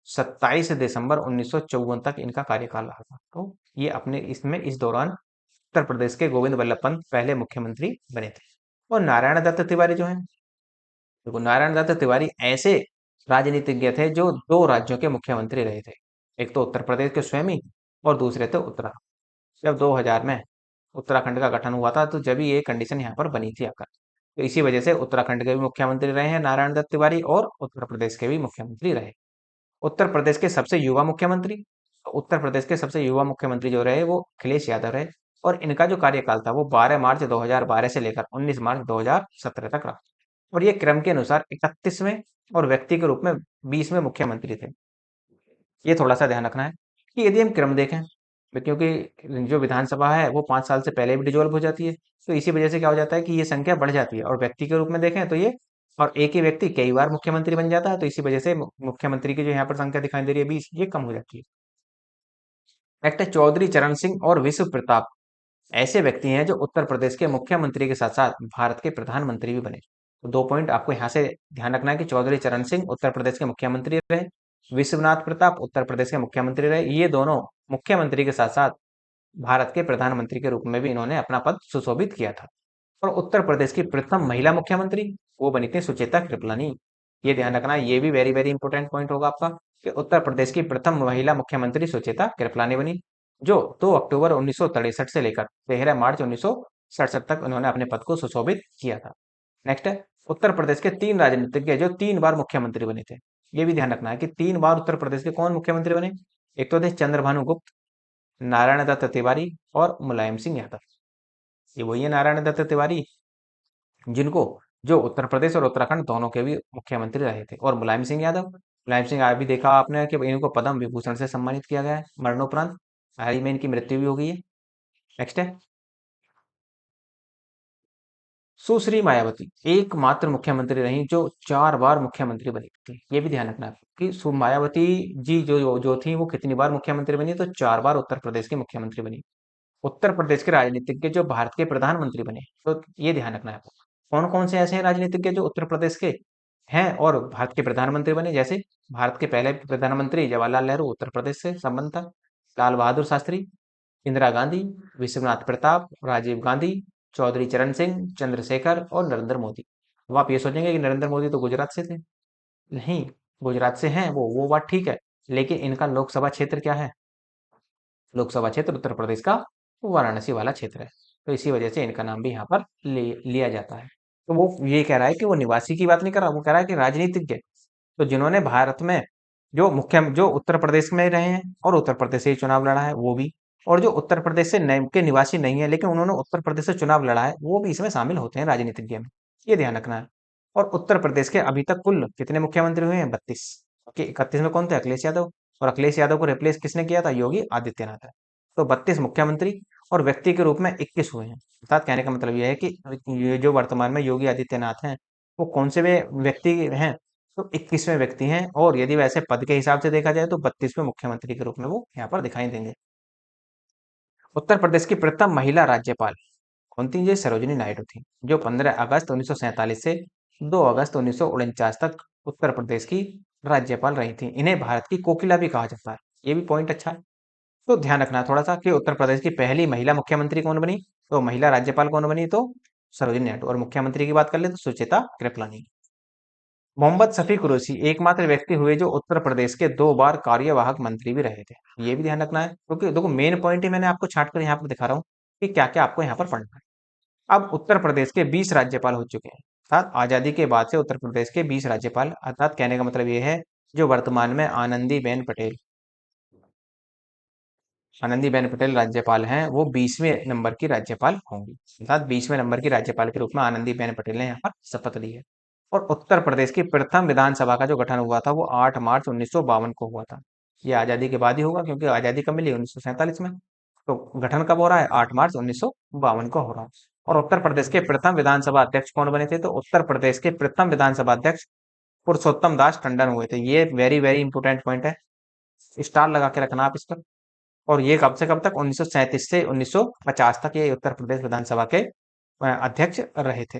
27 दिसंबर 1954 तक इनका कार्यकाल रहा था। तो ये अपने इसमें इस दौरान उत्तर प्रदेश के गोविंद बल्लभ पंत पहले मुख्यमंत्री बने थे। और नारायण दत्त तिवारी जो है, देखो नारायण दत्त तिवारी ऐसे राजनीतिज्ञ थे जो 2 राज्यों के मुख्यमंत्री रहे थे। एक तो उत्तर प्रदेश के स्वयं ही, और दूसरे थे उत्तराखंड। जब 2000 में उत्तराखंड का गठन हुआ था तो जब ये कंडीशन यहाँ पर बनी थी आकर, तो इसी वजह से उत्तराखंड के भी मुख्यमंत्री रहे हैं नारायण दत्त तिवारी, और उत्तर प्रदेश के भी मुख्यमंत्री रहे। उत्तर प्रदेश के सबसे युवा मुख्यमंत्री, तो उत्तर प्रदेश के सबसे युवा मुख्यमंत्री जो रहे वो अखिलेश यादव रहे। और इनका जो कार्यकाल था वो 12 मार्च 2012 से लेकर 19 मार्च 2017 तक रहा। और ये क्रम के अनुसार 31वें और व्यक्ति के रूप में 20वें मुख्यमंत्री थे। ये थोड़ा सा ध्यान रखना है कि यदि हम क्रम देखें, तो क्योंकि जो विधानसभा है वो 5 साल से पहले भी डिजोल्व हो जाती है, तो इसी वजह से क्या हो जाता है कि ये संख्या बढ़ जाती है। और व्यक्ति के रूप में देखें तो ये, और एक ही व्यक्ति कई बार मुख्यमंत्री बन जाता है, तो इसी वजह से मुख्यमंत्री की जो यहाँ पर संख्या दिखाई दे रही है 20, ये कम हो जाती है। नेक्स्ट है चौधरी चरण सिंह और विश्व प्रताप। ऐसे व्यक्ति हैं जो उत्तर प्रदेश के मुख्यमंत्री के साथ साथ भारत के प्रधानमंत्री भी बने। तो 2 पॉइंट आपको यहाँ से ध्यान रखना है कि चौधरी चरण सिंह उत्तर प्रदेश के मुख्यमंत्री रहे, विश्वनाथ प्रताप उत्तर प्रदेश के मुख्यमंत्री रहे। ये दोनों मुख्यमंत्री के साथ साथ भारत के प्रधानमंत्री के रूप में भी इन्होंने अपना पद सुशोभित किया था। और उत्तर प्रदेश की प्रथम महिला मुख्यमंत्री वो बनी थी सुचेता कृपलानी। ये ध्यान रखना, ये भी वेरी वेरी इंपॉर्टेंट पॉइंट होगा आपका कि उत्तर प्रदेश की प्रथम महिला मुख्यमंत्री सुचेता कृपलानी बनी, जो 2 अक्टूबर 1963 से लेकर 13 मार्च 1967 तक उन्होंने अपने पद को सुशोभित किया था। नेक्स्ट है उत्तर प्रदेश के 3 राजनीतिज्ञ जो 3 बार मुख्यमंत्री बने थे। ये भी ध्यान रखना है कि 3 बार उत्तर प्रदेश के कौन मुख्यमंत्री बने। एक तो थे चंद्रभानु गुप्त, नारायण दत्त तिवारी और मुलायम सिंह यादव। ये वही है नारायण दत्त तिवारी जिनको, जो उत्तर प्रदेश और उत्तराखंड दोनों के भी मुख्यमंत्री रहे थे। और मुलायम सिंह यादव, मुलायम सिंह अभी देखा आपने कि इनको पद्म विभूषण से सम्मानित किया गया है मरणोपरांत, हाल ही में इनकी मृत्यु भी हो गई है। नेक्स्ट है सुश्री मायावती एकमात्र मुख्यमंत्री रही जो 4 बार मुख्यमंत्री बनी थी। ये भी ध्यान रखना है कि मायावती जी जो थी वो कितनी बार मुख्यमंत्री बनी, तो 4 बार उत्तर प्रदेश की मुख्यमंत्री बनी। उत्तर प्रदेश के राजनीतिज्ञ जो भारत के प्रधानमंत्री बने, तो ये ध्यान रखना है आपको। कौन कौन से ऐसे हैं राजनीतिज्ञ जो उत्तर प्रदेश के हैं और भारत के प्रधानमंत्री बने? जैसे भारत के पहले प्रधानमंत्री जवाहरलाल नेहरू, उत्तर प्रदेश से संबंध था। लाल बहादुर शास्त्री, इंदिरा गांधी, विश्वनाथ प्रताप, राजीव गांधी, चौधरी चरण सिंह, चंद्रशेखर और नरेंद्र मोदी। अब आप ये सोचेंगे कि नरेंद्र मोदी तो गुजरात से थे। नहीं, गुजरात से हैं वो बात ठीक है, लेकिन इनका लोकसभा क्षेत्र क्या है? लोकसभा क्षेत्र उत्तर प्रदेश का वाराणसी वाला क्षेत्र है। तो इसी वजह से इनका नाम भी यहाँ पर लिया जाता है। तो वो ये कह रहा है कि वो निवासी की बात नहीं कर रहा, वो कह रहा है कि राजनीतिज्ञ, तो जिन्होंने भारत में जो उत्तर प्रदेश में रहे हैं और उत्तर प्रदेश से ही चुनाव लड़ा है वो भी, और जो उत्तर प्रदेश से के निवासी नहीं है लेकिन उन्होंने उत्तर प्रदेश से चुनाव लड़ा है वो भी इसमें शामिल होते हैं राजनीतिज्ञ में। ये ध्यान रखना है। और उत्तर प्रदेश के अभी तक कुल कितने मुख्यमंत्री हुए हैं? 32 के 31 में कौन थे? अखिलेश यादव। और अखिलेश यादव को रिप्लेस किसने किया था? योगी आदित्यनाथ है। तो 32 मुख्यमंत्री और व्यक्ति के रूप में 21 हुए हैं। अर्थात कहने का मतलब यह है कि ये जो वर्तमान में योगी आदित्यनाथ हैं वो कौन से वे व्यक्ति हैं? तो 21वें व्यक्ति हैं, और यदि वैसे पद के हिसाब से देखा जाए तो 32वें मुख्यमंत्री के रूप में वो यहाँ पर दिखाई देंगे। उत्तर प्रदेश की प्रथम महिला राज्यपाल कौन थी? ये सरोजिनी नायडू थी, जो 15 अगस्त 1947 से 2 अगस्त 1949 तक उत्तर प्रदेश की राज्यपाल रही थी। इन्हें भारत की कोकिला भी कहा जाता है। ये भी पॉइंट अच्छा है। तो ध्यान रखना है थोड़ा सा कि उत्तर प्रदेश की पहली महिला मुख्यमंत्री कौन बनी, तो महिला राज्यपाल कौन बनी? तो सरोजिनी नायडू। और मुख्यमंत्री की बात कर ले तो सुचेता कृपलानी। मोहम्मद शफी कुरैशी एकमात्र व्यक्ति हुए जो उत्तर प्रदेश के 2 बार कार्यवाहक मंत्री भी रहे थे। ये भी ध्यान रखना है, क्योंकि देखो मेन पॉइंट ही मैंने आपको छाट कर यहाँ पर दिखा रहा हूँ कि क्या क्या आपको यहाँ पर पढ़ना है। अब उत्तर प्रदेश के 20 राज्यपाल हो चुके हैं। अर्थात आजादी के बाद से उत्तर प्रदेश के 20 राज्यपाल, अर्थात कहने का मतलब ये है जो वर्तमान में आनंदीबेन पटेल राज्यपाल हैं वो 20वें नंबर की राज्यपाल होंगी। अर्थात 20वें नंबर की राज्यपाल के रूप में आनंदीबेन पटेल ने यहाँ पर शपथ ली है। और उत्तर प्रदेश की प्रथम विधानसभा का जो गठन हुआ था वो 8 मार्च 1952 को हुआ था। ये आजादी के बाद ही होगा, क्योंकि आजादी कब मिली? 1947 में। तो गठन कब हो रहा है? 8 मार्च 1952 को हो रहा है। और उत्तर प्रदेश के प्रथम विधानसभा अध्यक्ष कौन बने थे? तो उत्तर प्रदेश के प्रथम विधानसभा अध्यक्ष पुरुषोत्तम दास टंडन हुए थे। ये वेरी वेरी इंपोर्टेंट पॉइंट है, स्टार लगा के रखना आप इस पर। और ये कब से कब तक? 1937 से 1950 तक ये उत्तर प्रदेश विधानसभा के अध्यक्ष रहे थे।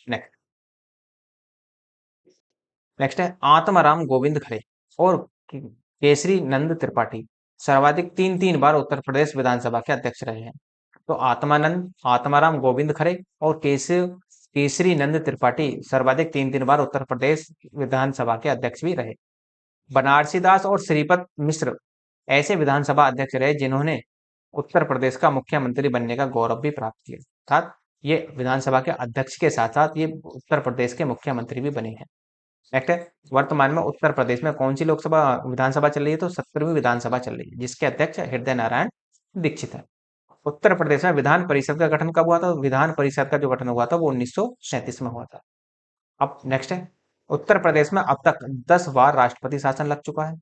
नेक्स्ट नेक्स्ट है आत्माराम गोविंद खरे और केसरी नंद त्रिपाठी, सर्वाधिक तीन तीन बार उत्तर प्रदेश विधानसभा के अध्यक्ष रहे हैं। तो आत्माराम गोविंद खरे और केसरी नंद त्रिपाठी सर्वाधिक तीन तीन बार उत्तर प्रदेश विधानसभा के अध्यक्ष भी रहे। बनारसी दास और श्रीपद मिश्र ऐसे विधानसभा अध्यक्ष रहे जिन्होंने उत्तर प्रदेश का मुख्यमंत्री बनने का गौरव भी प्राप्त किया। अर्थात ये विधानसभा के अध्यक्ष के साथ साथ ये उत्तर प्रदेश के मुख्यमंत्री भी बने हैं। नेक्स्ट है वर्तमान में उत्तर प्रदेश में कौन सी लोकसभा विधानसभा चल रही है? तो 17वीं विधानसभा चल रही है, जिसके अध्यक्ष हृदय नारायण दीक्षित है। उत्तर प्रदेश में विधान परिषद का गठन कब हुआ था? विधान परिषद का जो गठन हुआ था वो 1937 में हुआ था। अब नेक्स्ट है उत्तर प्रदेश में अब तक 10 बार राष्ट्रपति शासन लग चुका है।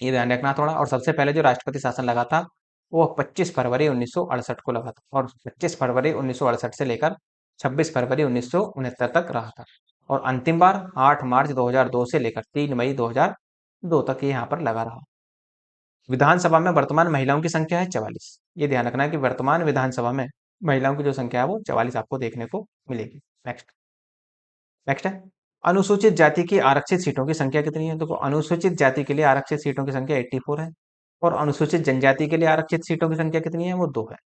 ये ध्यान रखना थोड़ा। और सबसे पहले जो राष्ट्रपति शासन लगा था वो 25 फरवरी 1968 को लगा था, और 25 फरवरी 1968 से लेकर 26 फरवरी 1969 तक रहा था। और अंतिम बार 8 मार्च 2002 से लेकर 3 मई 2002 तक ये यहाँ पर लगा रहा। विधानसभा में वर्तमान महिलाओं की संख्या है 44। ये ध्यान रखना है कि वर्तमान विधानसभा में महिलाओं की जो संख्या है वो 44 आपको देखने को मिलेगी। नेक्स्ट नेक्स्ट है अनुसूचित जाति की आरक्षित सीटों की संख्या कितनी है? देखो अनुसूचित जाति के लिए आरक्षित सीटों की संख्या 84 है, और अनुसूचित जनजाति के लिए आरक्षित सीटों की संख्या कितनी है? वो 2 है।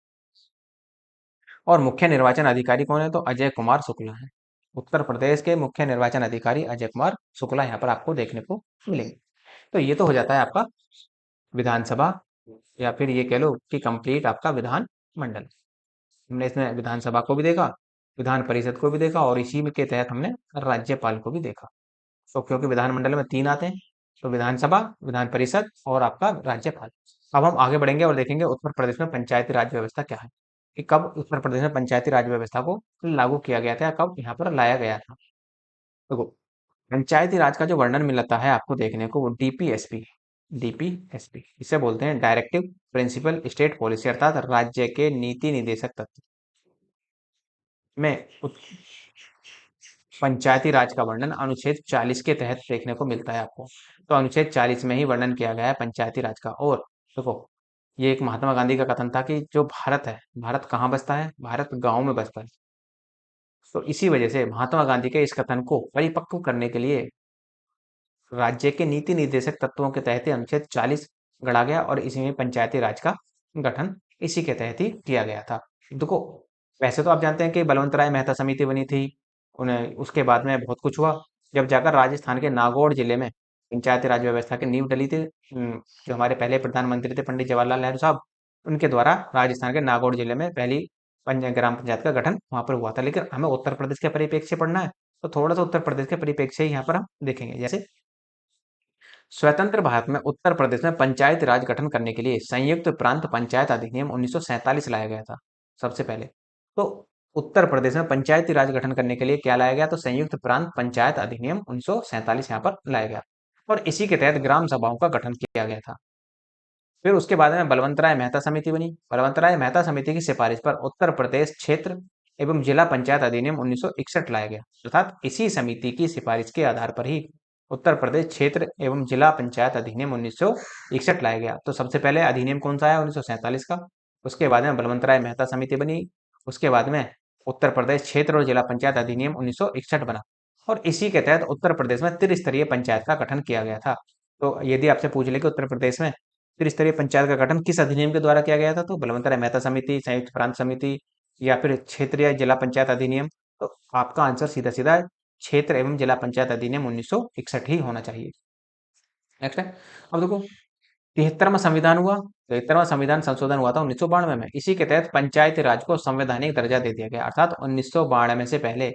और मुख्य निर्वाचन अधिकारी कौन है? तो अजय कुमार शुक्ला है। उत्तर प्रदेश के मुख्य निर्वाचन अधिकारी अजय कुमार शुक्ला यहाँ पर आपको देखने को मिलेंगे। तो ये तो हो जाता है आपका विधानसभा, या फिर ये कह लो कि कंप्लीट आपका विधान मंडल। हमने इसमें विधानसभा को भी देखा, विधान परिषद को भी देखा, और इसी में के तहत हमने राज्यपाल को भी देखा। तो क्योंकि विधानमंडल में 3 आते हैं, तो विधानसभा, विधान परिषद और आपका राज्यपाल। अब हम आगे बढ़ेंगे और देखेंगे उत्तर प्रदेश में पंचायती राज व्यवस्था क्या है, कि कब उत्तर प्रदेश में पंचायती राज व्यवस्था को लागू किया गया था, कब यहाँ पर लाया गया था। देखो पंचायती राज का जो वर्णन मिलता है आपको देखने को वो डीपीएसपी इसे बोलते हैं, डायरेक्टिव प्रिंसिपल स्टेट पॉलिसी, अर्थात राज्य के नीति निदेशक तत्व। में पंचायती राज का वर्णन अनुच्छेद 40 के तहत देखने को मिलता है आपको। तो अनुच्छेद 40 में ही वर्णन किया गया है पंचायती राज का। और देखो, ये एक महात्मा गांधी का कथन था कि जो भारत है, भारत कहाँ बसता है? भारत गांव में बसता है। तो इसी वजह से महात्मा गांधी के इस कथन को परिपक्व करने के लिए राज्य के नीति निर्देशक तत्वों के तहत ही अनुच्छेद 40 गढ़ा गया और इसी में पंचायती राज का गठन इसी के तहत ही किया गया था। देखो, वैसे तो आप जानते हैं कि बलवंत राय मेहता समिति बनी थी, उन्हें उसके बाद में बहुत कुछ हुआ। जब जाकर राजस्थान के नागौर जिले में पंचायती राज व्यवस्था की नींव डली थी, जो हमारे पहले प्रधानमंत्री थे पंडित जवाहरलाल नेहरू साहब, उनके द्वारा राजस्थान के नागौर जिले में पहली ग्राम पंचायत का गठन वहां पर हुआ था। लेकिन हमें उत्तर प्रदेश के परिप्रेक्ष्य पढ़ना है, तो थोड़ा सा उत्तर प्रदेश के परिप्रेक्ष्य ही यहाँ पर हम देखेंगे। जैसे स्वतंत्र भारत में उत्तर प्रदेश में पंचायत राज गठन करने के लिए संयुक्त प्रांत पंचायत अधिनियम 1947 लाया गया था सबसे पहले। तो उत्तर प्रदेश में पंचायती राज गठन करने के लिए क्या लाया गया? तो संयुक्त प्रांत पंचायत अधिनियम 1947 यहाँ पर लाया गया और इसी के तहत ग्राम सभाओं का गठन किया गया था। फिर उसके बाद में बलवंत राय मेहता समिति बनी। बलवंत राय मेहता समिति की सिफारिश पर उत्तर प्रदेश क्षेत्र एवं जिला पंचायत अधिनियम 1961 लाया गया। अर्थात इसी समिति की सिफारिश के आधार पर ही उत्तर प्रदेश क्षेत्र एवं जिला पंचायत अधिनियम 1961 लाया गया। तो सबसे पहले अधिनियम कौन सा है? 1947 का। उसके बाद में बलवंत राय मेहता समिति बनी। उसके बाद में उत्तर प्रदेश क्षेत्र और जिला पंचायत अधिनियम 1961 बना और इसी के तहत उत्तर प्रदेश में त्रिस्तरीय पंचायत का गठन किया गया था। तो यदि आपसे पूछ ले कि उत्तर प्रदेश में त्रिस्तरीय पंचायत का गठन किस अधिनियम के द्वारा किया गया था, तो बलवंत राय मेहता समिति, संयुक्त प्रांत समिति या फिर क्षेत्रीय जिला पंचायत अधिनियम। तो आपका आंसर सीधा सीधा क्षेत्र एवं जिला पंचायत अधिनियम 1961 ही होना चाहिए। नेक्स्ट है, अब देखो, 73वां संविधान हुआ। 73वां संविधान संशोधन हुआ था 1992 में। इसी के तहत पंचायती राज को संवैधानिक दर्जा दे दिया गया। अर्थात 1992 से पहले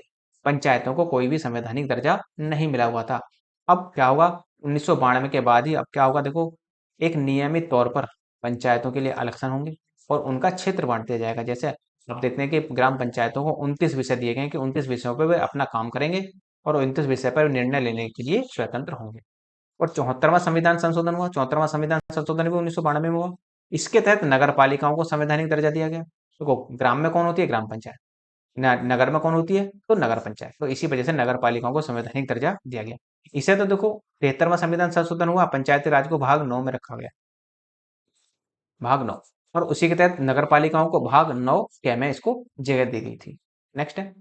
पंचायतों को कोई भी संवैधानिक दर्जा नहीं मिला हुआ था। अब क्या होगा? 1992 के बाद ही अब क्या होगा? देखो, एक नियमित तौर पर पंचायतों के लिए इलेक्शन होंगे और उनका क्षेत्र बांट दिया जाएगा। जैसे अब देखते हैं कि ग्राम पंचायतों को 29 विषय दिए गए हैं कि 29 विषयों पर वे अपना काम करेंगे और 29 विषय पर निर्णय लेने के लिए स्वतंत्र होंगे। और 74वां संविधान संशोधन हुआ। 74वां संविधान संशोधन भी 1992 में हुआ। इसके तहत नगर पालिकाओं को संवैधानिक दर्जा दिया गया। देखो, ग्राम में कौन होती है? ग्राम पंचायत। नगर में कौन होती है? तो नगर पंचायत। तो इसी वजह से नगर पालिकाओं को संवैधानिक दर्जा दिया गया। इसे तो देखो, 73वां संविधान संशोधन हुआ, पंचायती राज को भाग 9 में रखा गया, भाग 9। और उसी के तहत नगर पालिकाओं को भाग 9 क्या में इसको जगह दी गई थी। नेक्स्ट है,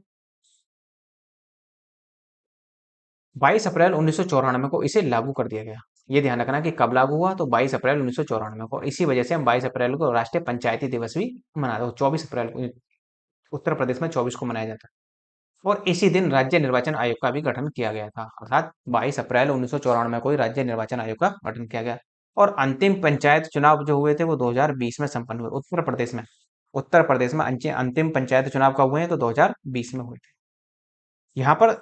22 अप्रैल 1994 को इसे लागू कर दिया गया। ये ध्यान रखना कि कब लागू हुआ, तो 22 अप्रैल 1994 को। इसी वजह से हम 22 अप्रैल को राष्ट्रीय पंचायती दिवस भी मनाते हैं। 24 अप्रैल को उत्तर प्रदेश में 24 को मनाया जाता है और इसी दिन राज्य निर्वाचन आयोग का भी गठन किया गया था। अर्थात 22 अप्रैल 1994 को ही राज्य निर्वाचन आयोग का गठन किया गया और अंतिम पंचायत चुनाव जो हुए थे वो 2020 में संपन्न हुए उत्तर प्रदेश में। उत्तर प्रदेश में अंतिम पंचायत चुनाव कब हुए हैं? तो 2020 में हुए थे। यहाँ पर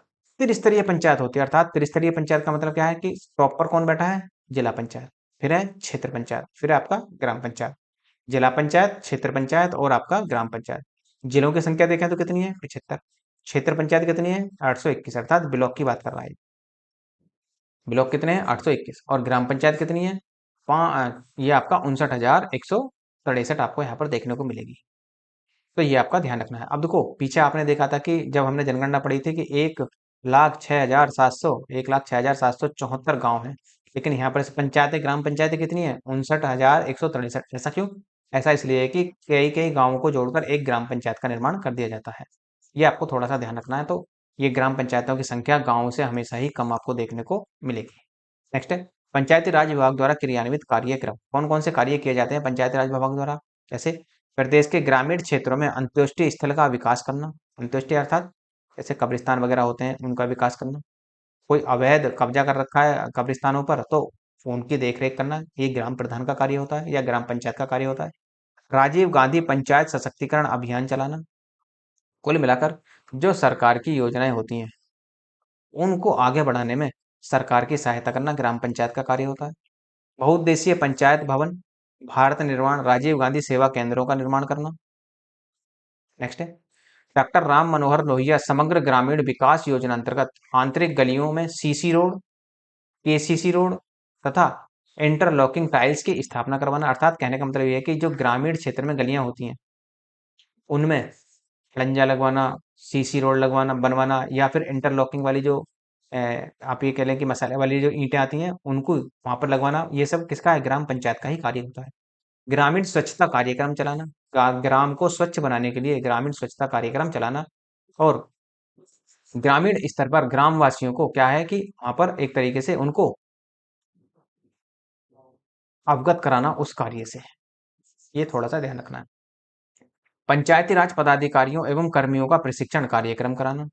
त्रिस्तरीय पंचायत होती है। अर्थात त्रिस्तरीय पंचायत का मतलब क्या है कि प्रॉपर कौन बैठा है? जिला पंचायत, फिर है क्षेत्र पंचायत, फिर है आपका ग्राम पंचायत। जिला पंचायत, क्षेत्र पंचायत और आपका ग्राम पंचायत। जिलों की संख्या देखें तो कितनी है? 75। क्षेत्र पंचायत कितनी है? 821। अर्थात ब्लॉक की बात कर रहा है। ब्लॉक कितने हैं? 821। और ग्राम पंचायत कितनी है? ये आपका 59,163 आपको यहाँ पर देखने को मिलेगी। तो ये आपका ध्यान रखना है। अब देखो, पीछे आपने देखा था कि जब हमने जनगणना पढ़ी थी कि 1,06,774 गांव है, लेकिन यहाँ पर पंचायतें, ग्राम पंचायतें कितनी है? 59,163। ऐसा क्यों? ऐसा इसलिए है कि कई कई गांवों को जोड़कर एक ग्राम पंचायत का निर्माण कर दिया जाता है। ये आपको थोड़ा सा ध्यान रखना है। तो ये ग्राम पंचायतों की संख्या गाँव से हमेशा ही कम आपको देखने को मिलेगी। नेक्स्ट है, पंचायती राज विभाग द्वारा क्रियान्वित कार्यक्रम। कौन कौन से कार्य किए जाते हैं पंचायती राज विभाग द्वारा? जैसे प्रदेश के ग्रामीण क्षेत्रों में अंत्योष्टि स्थल का विकास करना। अंत्योष्टि अर्थात जैसे कब्रिस्तान वगैरह होते हैं, उनका विकास करना। कोई अवैध कब्जा कर रखा है कब्रिस्तानों पर, तो उनकी देखरेख करना, ये ग्राम प्रधान का कार्य होता है या ग्राम पंचायत का कार्य होता है। राजीव गांधी पंचायत सशक्तिकरण अभियान चलाना। कुल मिलाकर जो सरकार की योजनाएं होती हैं उनको आगे बढ़ाने में सरकार की सहायता करना ग्राम पंचायत का कार्य होता है। बहुउद्देशीय पंचायत भवन, भारत निर्माण, राजीव गांधी सेवा केंद्रों का निर्माण करना। नेक्स्ट है, डॉक्टर राम मनोहर लोहिया समग्र ग्रामीण विकास योजना अंतर्गत आंतरिक गलियों में सीसी रोड, केसीसी रोड तथा इंटरलॉकिंग टाइल्स की स्थापना करवाना। अर्थात कहने का मतलब यह है कि जो ग्रामीण क्षेत्र में गलियां होती हैं उनमें खड़ंजा लगवाना, सीसी रोड लगवाना बनवाना, या फिर इंटरलॉकिंग वाली जो आप ये कह लें कि मसाले वाली जो ईंटें आती हैं उनको वहां पर लगवाना, ये सब किसका है? ग्राम पंचायत का ही कार्य होता है। ग्रामीण स्वच्छता कार्यक्रम चलाना, ग्राम को स्वच्छ बनाने के लिए ग्रामीण स्वच्छता कार्यक्रम चलाना, और ग्रामीण स्तर पर ग्राम वासियों को क्या है कि वहां पर एक तरीके से उनको अवगत कराना उस कार्य से, ये थोड़ा सा ध्यान रखना है। पंचायती राज पदाधिकारियों एवं कर्मियों का प्रशिक्षण कार्यक्रम कराना,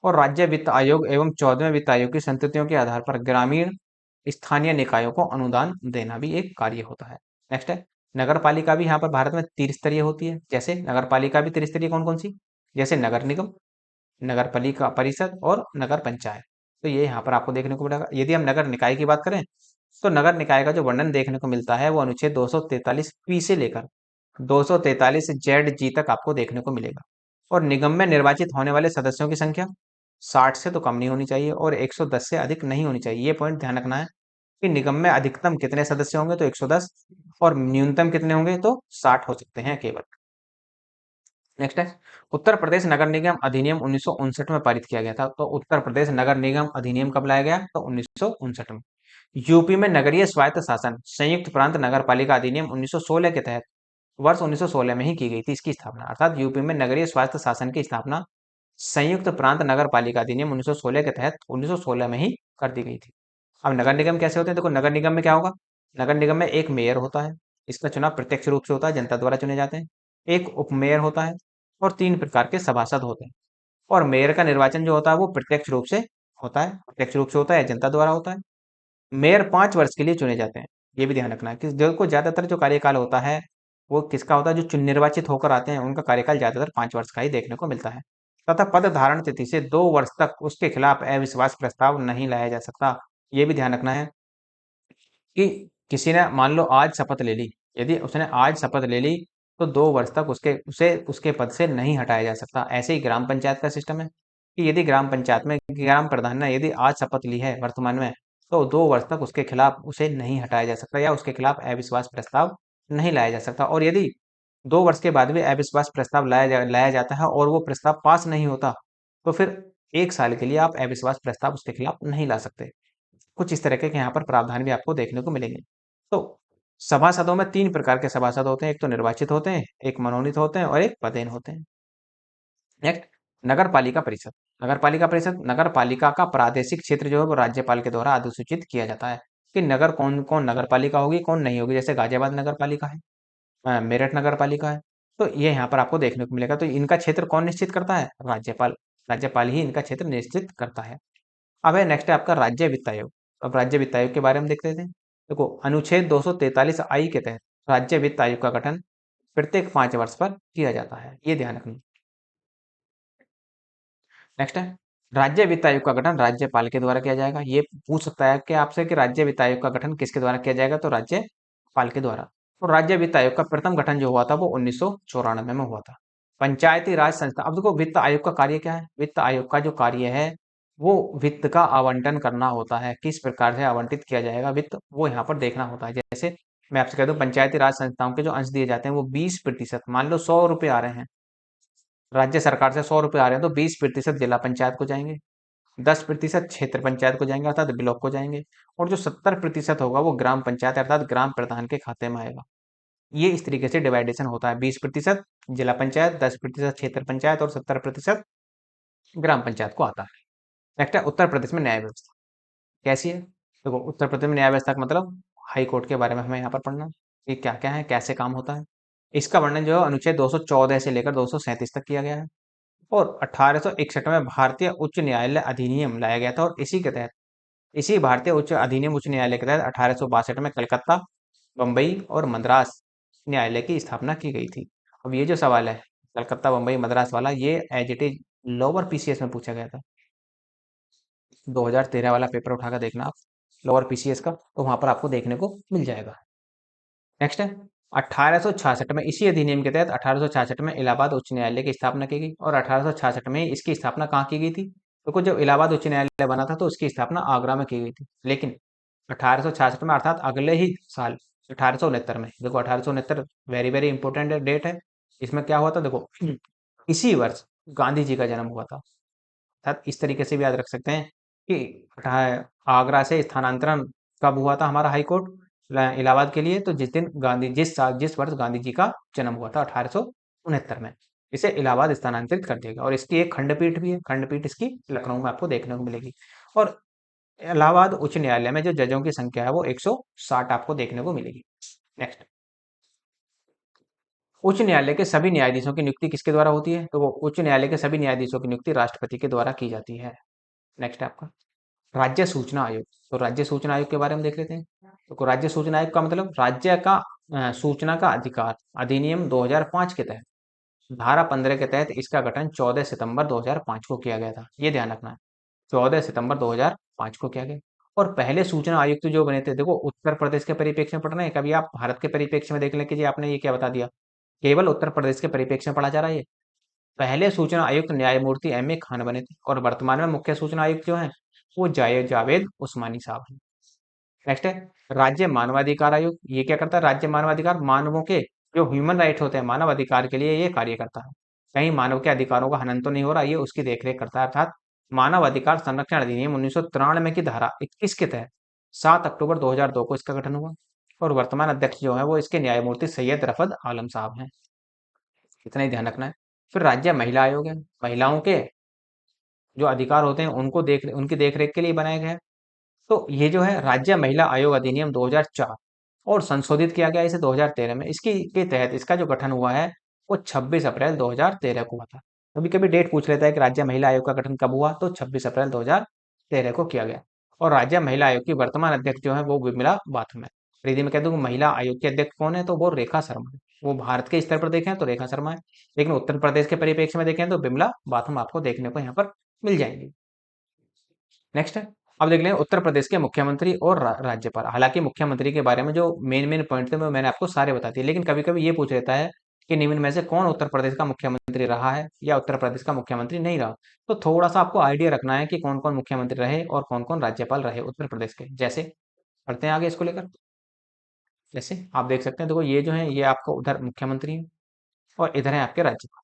और राज्य वित्त आयोग एवं 14वें वित्त आयोग की संततियों के आधार पर ग्रामीण स्थानीय निकायों को अनुदान देना भी एक कार्य होता है। नेक्स्ट है नगर पालिका भी यहाँ पर भारत में त्रिस्तरीय होती है। जैसे नगर पालिका भी त्रिस्तरीय कौन कौन सी? जैसे नगर निगम, नगर पालिका परिषद और नगर पंचायत। तो ये यहाँ पर आपको देखने को मिलेगा। यदि हम नगर निकाय की बात करें तो नगर निकाय का जो वर्णन देखने को मिलता है वो अनुच्छेद 243 पी से लेकर 243 जेड जी तक आपको देखने को मिलेगा। और निगम में निर्वाचित होने वाले सदस्यों की संख्या 60 से तो कम नहीं होनी चाहिए और 110 से अधिक नहीं होनी चाहिए। ये पॉइंट ध्यान रखना है कि निगम में अधिकतम कितने सदस्य होंगे तो 110, और न्यूनतम कितने होंगे तो 60 हो सकते हैं केवल। नेक्स्ट है उत्तर प्रदेश नगर निगम अधिनियम 1959 में पारित किया गया था। तो उत्तर प्रदेश नगर निगम अधिनियम कब लाया गया? तो 1959 में। यूपी में नगरीय स्वायत्त शासन संयुक्त प्रांत नगर पालिका अधिनियम 1916 के तहत वर्ष 1916 में ही की गई थी इसकी स्थापना। अर्थात यूपी में नगरीय स्वायत्त शासन की स्थापना संयुक्त प्रांत नगर पालिका अधिनियम 1916 के तहत 1916 में ही कर दी गई थी। अब नगर निगम कैसे होते हैं? देखो नगर निगम में क्या होगा? नगर निगम में एक मेयर होता है, इसका चुनाव प्रत्यक्ष रूप से होता है, जनता द्वारा चुने जाते हैं। एक उपमेयर होता है और 3 प्रकार के सभासद होते हैं। और मेयर का निर्वाचन जो होता है वो प्रत्यक्ष रूप से होता है, जनता द्वारा होता है। मेयर 5 वर्ष के लिए चुने जाते हैं। ये भी ध्यान रखना है कि जो को ज्यादातर जो कार्यकाल होता है वो किसका होता है? जो चुन निर्वाचित होकर आते हैं उनका कार्यकाल ज्यादातर 5 वर्ष का ही देखने को मिलता है। तथा पद धारण तिथि से 2 वर्ष तक उसके खिलाफ अविश्वास प्रस्ताव नहीं लाया जा सकता। ये भी ध्यान रखना है कि किसी ने मान लो आज शपथ ले ली, यदि उसने आज शपथ ले ली तो 2 वर्ष तक उसके पद से नहीं हटाया जा सकता। ऐसे ही ग्राम पंचायत का सिस्टम है कि यदि ग्राम पंचायत में ग्राम प्रधान ने यदि आज शपथ ली है वर्तमान में, तो 2 वर्ष तक उसके खिलाफ उसे नहीं हटाया जा सकता या उसके खिलाफ अविश्वास प्रस्ताव नहीं लाया जा सकता। और यदि 2 वर्ष के बाद भी अविश्वास प्रस्ताव लाया जाता है और वो प्रस्ताव पास नहीं होता, तो फिर 1 साल के लिए आप अविश्वास प्रस्ताव उसके खिलाफ नहीं ला सकते। कुछ इस तरह के यहाँ पर प्रावधान भी आपको देखने को मिलेंगे। तो सभासदों में 3 प्रकार के सभासद होते हैं, एक तो निर्वाचित होते हैं, एक मनोनीत होते हैं और एक पदेन होते हैं। नेक्स्ट नगर पालिका परिषद। नगर पालिका का प्रादेशिक क्षेत्र जो है वो राज्यपाल के द्वारा अधिसूचित किया जाता है कि नगर कौन कौन नगर पालिका होगी कौन नहीं होगी। जैसे गाजियाबाद नगर पालिका है, मेरठ नगर पालिका है। तो ये यहाँ पर आपको देखने को मिलेगा। तो इनका क्षेत्र कौन निश्चित करता है? राज्यपाल। राज्यपाल ही इनका क्षेत्र निश्चित करता है। अब है नेक्स्ट है आपका राज्य वित्त आयोग। अब राज्य वित्त आयोग के बारे में देखते थे। देखो अनुच्छेद 243 आई के तहत राज्य वित्त आयोग का गठन प्रत्येक 5 वर्ष पर किया जाता है। ये ध्यान रखना। नेक्स्ट है राज्य वित्त आयोग का गठन राज्यपाल के द्वारा किया जाएगा। ये पूछ सकता है कि आपसे कि राज्य वित्त आयोग का गठन किसके द्वारा किया जाएगा? तो राज्यपाल के द्वारा। और राज्य वित्त आयोग का प्रथम गठन जो हुआ था वो 1994 में हुआ था। पंचायती राज संस्था। अब देखो वित्त आयोग का कार्य क्या है? वित्त आयोग का जो कार्य है वो वित्त का आवंटन करना होता है। किस प्रकार से आवंटित किया जाएगा वित्त वो यहाँ पर देखना होता है। जैसे मैं आपसे कह दूं पंचायती राज संस्थाओं के जो अंश दिए जाते हैं वो 20%, मान लो 100 रुपए आ रहे हैं, राज्य सरकार से 100 रुपए आ रहे हैं तो 20% जिला पंचायत को जाएंगे, 10% क्षेत्र पंचायत को जाएंगे अर्थात ब्लॉक को जाएंगे, और जो 70% होगा वो ग्राम पंचायत अर्थात ग्राम प्रधान के खाते में आएगा। ये इस तरीके से डिवाइडेशन होता है, 20% जिला पंचायत, 10% क्षेत्र पंचायत और 70% ग्राम पंचायत को आता है। नेक्स्ट है उत्तर प्रदेश में न्याय व्यवस्था कैसी है? देखो उत्तर प्रदेश में न्याय व्यवस्था का मतलब हाई कोर्ट के बारे में हमें यहाँ पर पढ़ना कि क्या क्या है, कैसे काम होता है। इसका वर्णन जो है अनुच्छेद 214 से लेकर 237 तक किया गया है। और 1861 में भारतीय उच्च न्यायालय अधिनियम लाया गया था और इसी के तहत इसी भारतीय उच्च न्यायालय के तहत 1862 में कलकत्ता, बम्बई और मद्रास न्यायालय की स्थापना की गई थी। अब ये जो सवाल है कलकत्ता, बम्बई, मद्रास वाला, ये as it is lower PCS में पूछा गया था। 2013 वाला पेपर उठाकर देखना आप लोअर पीसीएस का, तो वहां पर आपको देखने को मिल जाएगा। नेक्स्ट है 1866 में इसी अधिनियम के तहत 1866 में इलाहाबाद उच्च न्यायालय की स्थापना की गई। और 1866 में इसकी स्थापना कहाँ की गई थी? तो जब इलाहाबाद उच्च न्यायालय बना था तो उसकी स्थापना आगरा में की गई थी। लेकिन 1866 में अर्थात अगले ही साल 1869 में, देखो 1869 वेरी वेरी इंपॉर्टेंट डेट है। इसमें क्या हुआ था देखो इसी वर्ष गांधी जी का जन्म हुआ था। अर्थात इस तरीके से भी याद रख सकते हैं कि आगरा से स्थानांतरण कब हुआ था हमारा हाई कोर्ट इलाहाबाद के लिए, तो जिस दिन गांधी जिस वर्ष गांधी जी का जन्म हुआ था 1869 में, इसे इलाहाबाद स्थानांतरित कर दिया गया। और इसकी एक खंडपीठ भी है, खंडपीठ इसकी लखनऊ में आपको देखने को मिलेगी। और इलाहाबाद उच्च न्यायालय में जो जजों की संख्या है वो 160 आपको देखने को मिलेगी। नेक्स्ट, उच्च न्यायालय के सभी न्यायाधीशों की नियुक्ति किसके द्वारा होती है? तो वो उच्च न्यायालय के सभी न्यायाधीशों की नियुक्ति राष्ट्रपति के द्वारा की जाती है। नेक्स्ट है आपका राज्य सूचना आयोग। तो राज्य सूचना आयोग के बारे में देख लेते हैं। तो राज्य सूचना आयोग का मतलब राज्य का सूचना का अधिकार अधिनियम 2005 के तहत धारा 15 के तहत इसका गठन 14 सितंबर 2005 को किया गया था। ये ध्यान रखना है, 14 सितंबर 2005 को किया गया। और पहले सूचना आयुक्त जो बने थे, देखो उत्तर प्रदेश के परिप्रेक्ष्य में पढ़ रहे हैं, कभी आप भारत के परिप्रेक्ष्य में देख लें कि जी आपने ये क्या बता दिया, केवल उत्तर प्रदेश के परिप्रेक्ष्य में पढ़ा जा रहा है ये। पहले सूचना आयुक्त न्यायमूर्ति एम ए खान बने थे और वर्तमान में मुख्य सूचना आयुक्त जो हैं वो जावेद उस्मानी साहब हैं। नेक्स्ट है राज्य मानवाधिकार आयोग। ये क्या करता है? राज्य मानवाधिकार मानवों के जो ह्यूमन राइट होते हैं, मानव अधिकार के लिए ये कार्य करता है। कहीं मानव के अधिकारों का हनन तो नहीं हो रहा, ये उसकी देखरेख करता है। अर्थात मानव अधिकार संरक्षण अधिनियम 1993 की धारा 21 के तहत 7 अक्टूबर 2002 को इसका गठन हुआ। और वर्तमान अध्यक्ष जो है वो इसके न्यायमूर्ति सैयद रफत आलम साहब हैं। इतना ही ध्यान रखना है। फिर राज्य महिला आयोग है, महिलाओं के जो अधिकार होते हैं उनकी देखरेख के लिए बनाया गया है। तो ये जो है राज्य महिला आयोग अधिनियम 2004 और संशोधित किया गया इसे 2013 में। इसकी के तहत इसका जो गठन हुआ है वो 26 अप्रैल 2013 को हुआ था। कभी कभी डेट पूछ लेता है कि राज्य महिला आयोग का गठन कब हुआ, तो 26 अप्रैल 2013 को किया गया। और राज्य महिला आयोग की वर्तमान अध्यक्ष जो है वो विमला बाथम है। और यदि मैं कह दूं महिला आयोग के अध्यक्ष कौन है, तो वो रेखा शर्मा है। वो भारत के स्तर पर देखें तो रेखा शर्मा है, लेकिन उत्तर प्रदेश के परिप्रेक्ष्य में देखें तो विमला बाथम आपको देखने को यहाँ पर मिल जाएंगी। नेक्स्ट है, अब देख लें उत्तर प्रदेश के मुख्यमंत्री और राज्यपाल। हालांकि मुख्यमंत्री के बारे में जो मेन मेन पॉइंट थे वो मैंने आपको सारे बता दिए, लेकिन कभी कभी ये पूछ लेता है कि निम्न में से कौन उत्तर प्रदेश का मुख्यमंत्री रहा है या उत्तर प्रदेश का मुख्यमंत्री नहीं रहा। तो थोड़ा सा आपको आइडिया रखना है कि कौन कौन मुख्यमंत्री रहे और कौन कौन राज्यपाल रहे उत्तर प्रदेश के। जैसे पढ़ते हैं आगे इसको लेकर। जैसे आप देख सकते हैं, देखो ये जो है ये आपको उधर मुख्यमंत्री है और इधर है आपके राज्यपाल।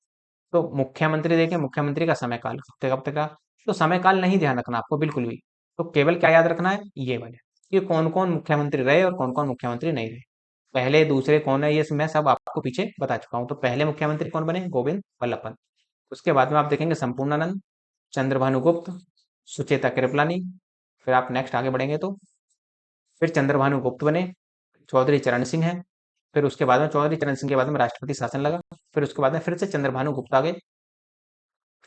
तो मुख्यमंत्री देखें, मुख्यमंत्री का समय काल कब तक का, तो समय काल नहीं ध्यान रखना आपको बिल्कुल भी। तो केवल क्या याद रखना है, ये वाले कि कौन कौन मुख्यमंत्री रहे और कौन कौन मुख्यमंत्री नहीं रहे। पहले दूसरे कौन है ये मैं सब आपको पीछे बता चुका हूँ। तो पहले मुख्यमंत्री कौन बने? गोविंद वल्लभ पंत। उसके बाद में आप देखेंगे संपूर्णानंद, चंद्रभानु गुप्त, सुचेता कृपलानी। फिर आप नेक्स्ट आगे बढ़ेंगे तो फिर चंद्रभानु गुप्त बने, चौधरी चरण सिंह है। फिर उसके बाद में चौधरी चरण सिंह के बाद में राष्ट्रपति शासन लगा। फिर उसके बाद में फिर से चंद्रभानु गुप्त आ गए।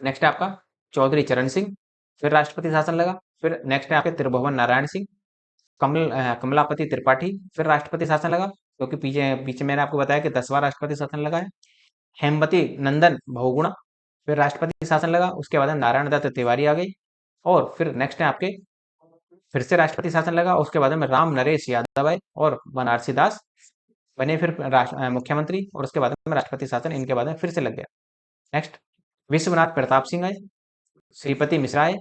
नेक्स्ट है आपका चौधरी चरण सिंह, फिर राष्ट्रपति शासन लगा। फिर नेक्स्ट है आपके त्रिभुवन नारायण सिंह, कमलापति त्रिपाठी, फिर राष्ट्रपति शासन लगा, क्योंकि पीछे पीछे मैंने आपको बताया कि 10वां राष्ट्रपति शासन लगा है। हेमवती नंदन बहुगुणा, फिर राष्ट्रपति शासन लगा। उसके बाद में नारायण दत्त तिवारी आ गई। और फिर नेक्स्ट है आपके फिर से राष्ट्रपति शासन लगा। उसके बाद में राम नरेश यादव आए और बनारसी दास बने फिर मुख्यमंत्री। और उसके बाद में राष्ट्रपति शासन इनके बाद में फिर से लग गया। नेक्स्ट विश्वनाथ प्रताप सिंह आए, श्रीपति मिश्रा आए,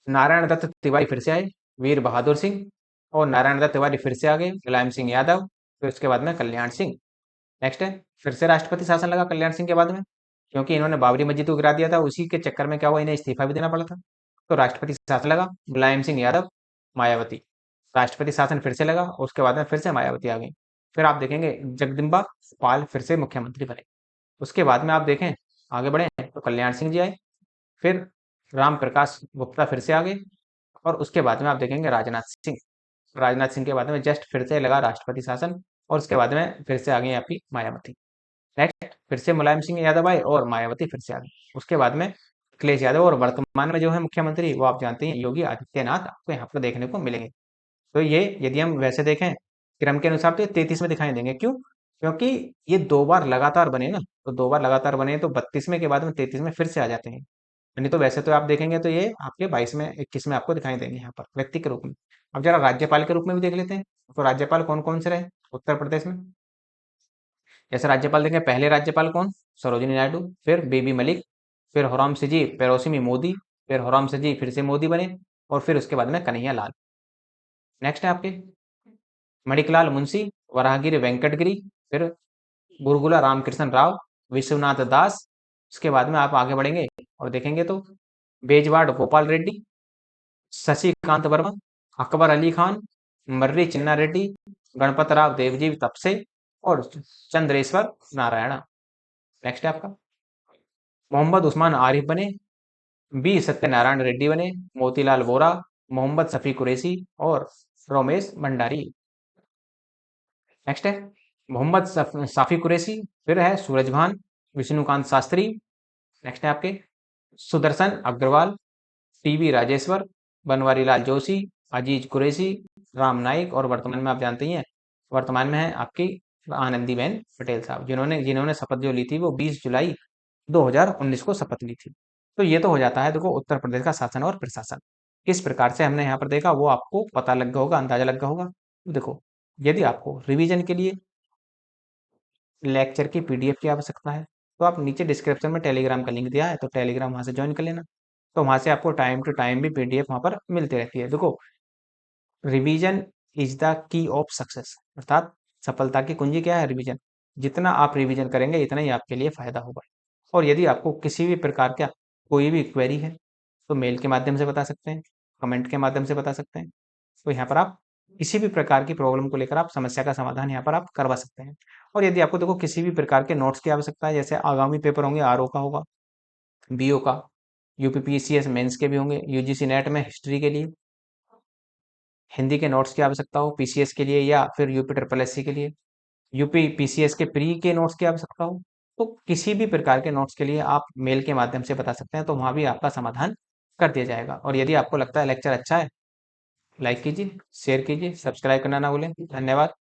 नारायण दत्त तिवारी फिर से आए, वीर बहादुर सिंह और नारायण दत्त तिवारी फिर से आ गए, मुलायम सिंह यादव, फिर उसके बाद में कल्याण सिंह। नेक्स्ट है फिर से राष्ट्रपति शासन लगा कल्याण सिंह के बाद में, क्योंकि इन्होंने बाबरी मस्जिद को गिरा दिया था, उसी के चक्कर में क्या हुआ, इन्हें इस्तीफा भी देना पड़ा था। तो राष्ट्रपति शासन लगा, मुलायम सिंह यादव, मायावती। राष्ट्रपति शासन फिर से लगा, उसके बाद में फिर से मायावती आ गई। फिर आप देखेंगे जगदम्बा पाल फिर से मुख्यमंत्री बने। उसके बाद में आप देखें आगे बढ़े तो कल्याण सिंह जी आए, फिर राम प्रकाश गुप्ता फिर से आ गए। और उसके बाद में आप देखेंगे राजनाथ सिंह के बाद में जस्ट फिर से लगा राष्ट्रपति शासन। और उसके बाद में फिर से आ गई आपकी मायावती। नेक्स्ट फिर से मुलायम सिंह यादव आए और मायावती फिर से आ गई। उसके बाद में अखिलेश यादव। और वर्तमान में जो है मुख्यमंत्री वो आप जानते हैं योगी आदित्यनाथ आपको यहाँ पर देखने को मिलेंगे। तो ये यदि हम वैसे देखें क्रम के अनुसार तो ये 33 में दिखाई देंगे। क्यों? क्योंकि ये 2 बार लगातार बने ना, तो 2 बार लगातार बने तो 32 के बाद में 33 में फिर से आ जाते हैं। नहीं तो वैसे तो आप देखेंगे तो ये आपके 22 में 21 में आपको दिखाई देंगे यहाँ पर व्यक्ति के रूप में। अब जरा राज्यपाल के रूप में भी देख लेते हैं। तो राज्यपाल कौन कौन से रहे उत्तर प्रदेश में? जैसे राज्यपाल देखें, पहले राज्यपाल कौन? सरोजिनी नायडू, फिर बीबी मलिक, फिर हुराम सिंह पेरोसिमी मोदी, फिर हुराम सिंह फिर से मोदी बने। और फिर उसके बाद में कन्हैया लाल। नेक्स्ट है आपके मणिकलाल मुंशी, वराहगिरी वेंकटगिरी, फिर बुरगुला रामकृष्ण राव, विश्वनाथ दास। उसके बाद में आप आगे बढ़ेंगे और देखेंगे तो बेजवाड़ गोपाल रेड्डी, शशिकांत वर्मा, अकबर अली खान, मर्री चिन्ना रेड्डी, गणपत राव देवजी तपसे और चंद्रेश्वर नारायण। नेक्स्ट है आपका मोहम्मद उस्मान आरिफ बने, बी सत्यनारायण रेड्डी बने, मोतीलाल वोरा, मोहम्मद शफी कुरैशी और रोमेश भंडारी। नेक्स्ट है मोहम्मद साफी कुरैशी, फिर है सूरज भान, विष्णुकांत शास्त्री। नेक्स्ट है आपके सुदर्शन अग्रवाल, टीवी राजेश्वर, बनवारीलाल जोशी, अजीज कुरैशी, राम नाइक और वर्तमान में आप जानते ही हैं वर्तमान में है आपकी आनंदीबेन पटेल साहब, जिन्होंने जिन्होंने शपथ जो ली थी वो 20 जुलाई 2019 को शपथ ली थी। तो ये तो हो जाता है देखो उत्तर प्रदेश का शासन और प्रशासन किस प्रकार से हमने यहाँ पर देखा वो आपको पता लग गया होगा, अंदाजा लग गया होगा। देखो यदि आपको रिवीजन के लिए लेक्चर की पीडीएफ की आवश्यकता है तो आप नीचे डिस्क्रिप्शन में टेलीग्राम का लिंक दिया है, तो टेलीग्राम वहां से ज्वाइन कर लेना। तो वहां से आपको टाइम टू टाइम भी पीडीएफ वहां पर मिलती रहती है। देखो revision is the key of success, अर्थात सफलता की कुंजी क्या है? रिवीजन। जितना आप रिवीजन करेंगे इतना ही आपके लिए फायदा होगा। और यदि आपको किसी भी प्रकार का कोई भी क्वेरी है तो मेल के माध्यम से बता सकते हैं, कमेंट के माध्यम से बता सकते हैं। तो यहाँ पर आप किसी भी प्रकार की प्रॉब्लम को लेकर आप समस्या का समाधान यहाँ पर आप करवा सकते हैं। और यदि आपको देखो किसी भी प्रकार के नोट्स की आवश्यकता है, जैसे आगामी पेपर होंगे आरओ का होगा, बीओ का, यूपीपीसीएस मेंस के भी होंगे, यूजीसी नेट में हिस्ट्री के लिए हिंदी के नोट्स की आवश्यकता हो पीसीएस के लिए या फिर यूपी ट्रिपल एससी के लिए, यूपी पीसीएस के प्री के नोट्स की आवश्यकता हो, तो किसी भी प्रकार के नोट्स के लिए आप मेल के माध्यम से बता सकते हैं, तो वहां भी आपका समाधान कर दिया जाएगा। और यदि आपको लगता है लेक्चर अच्छा है, लाइक कीजिए, शेयर कीजिए, सब्सक्राइब करना ना भूलें। धन्यवाद।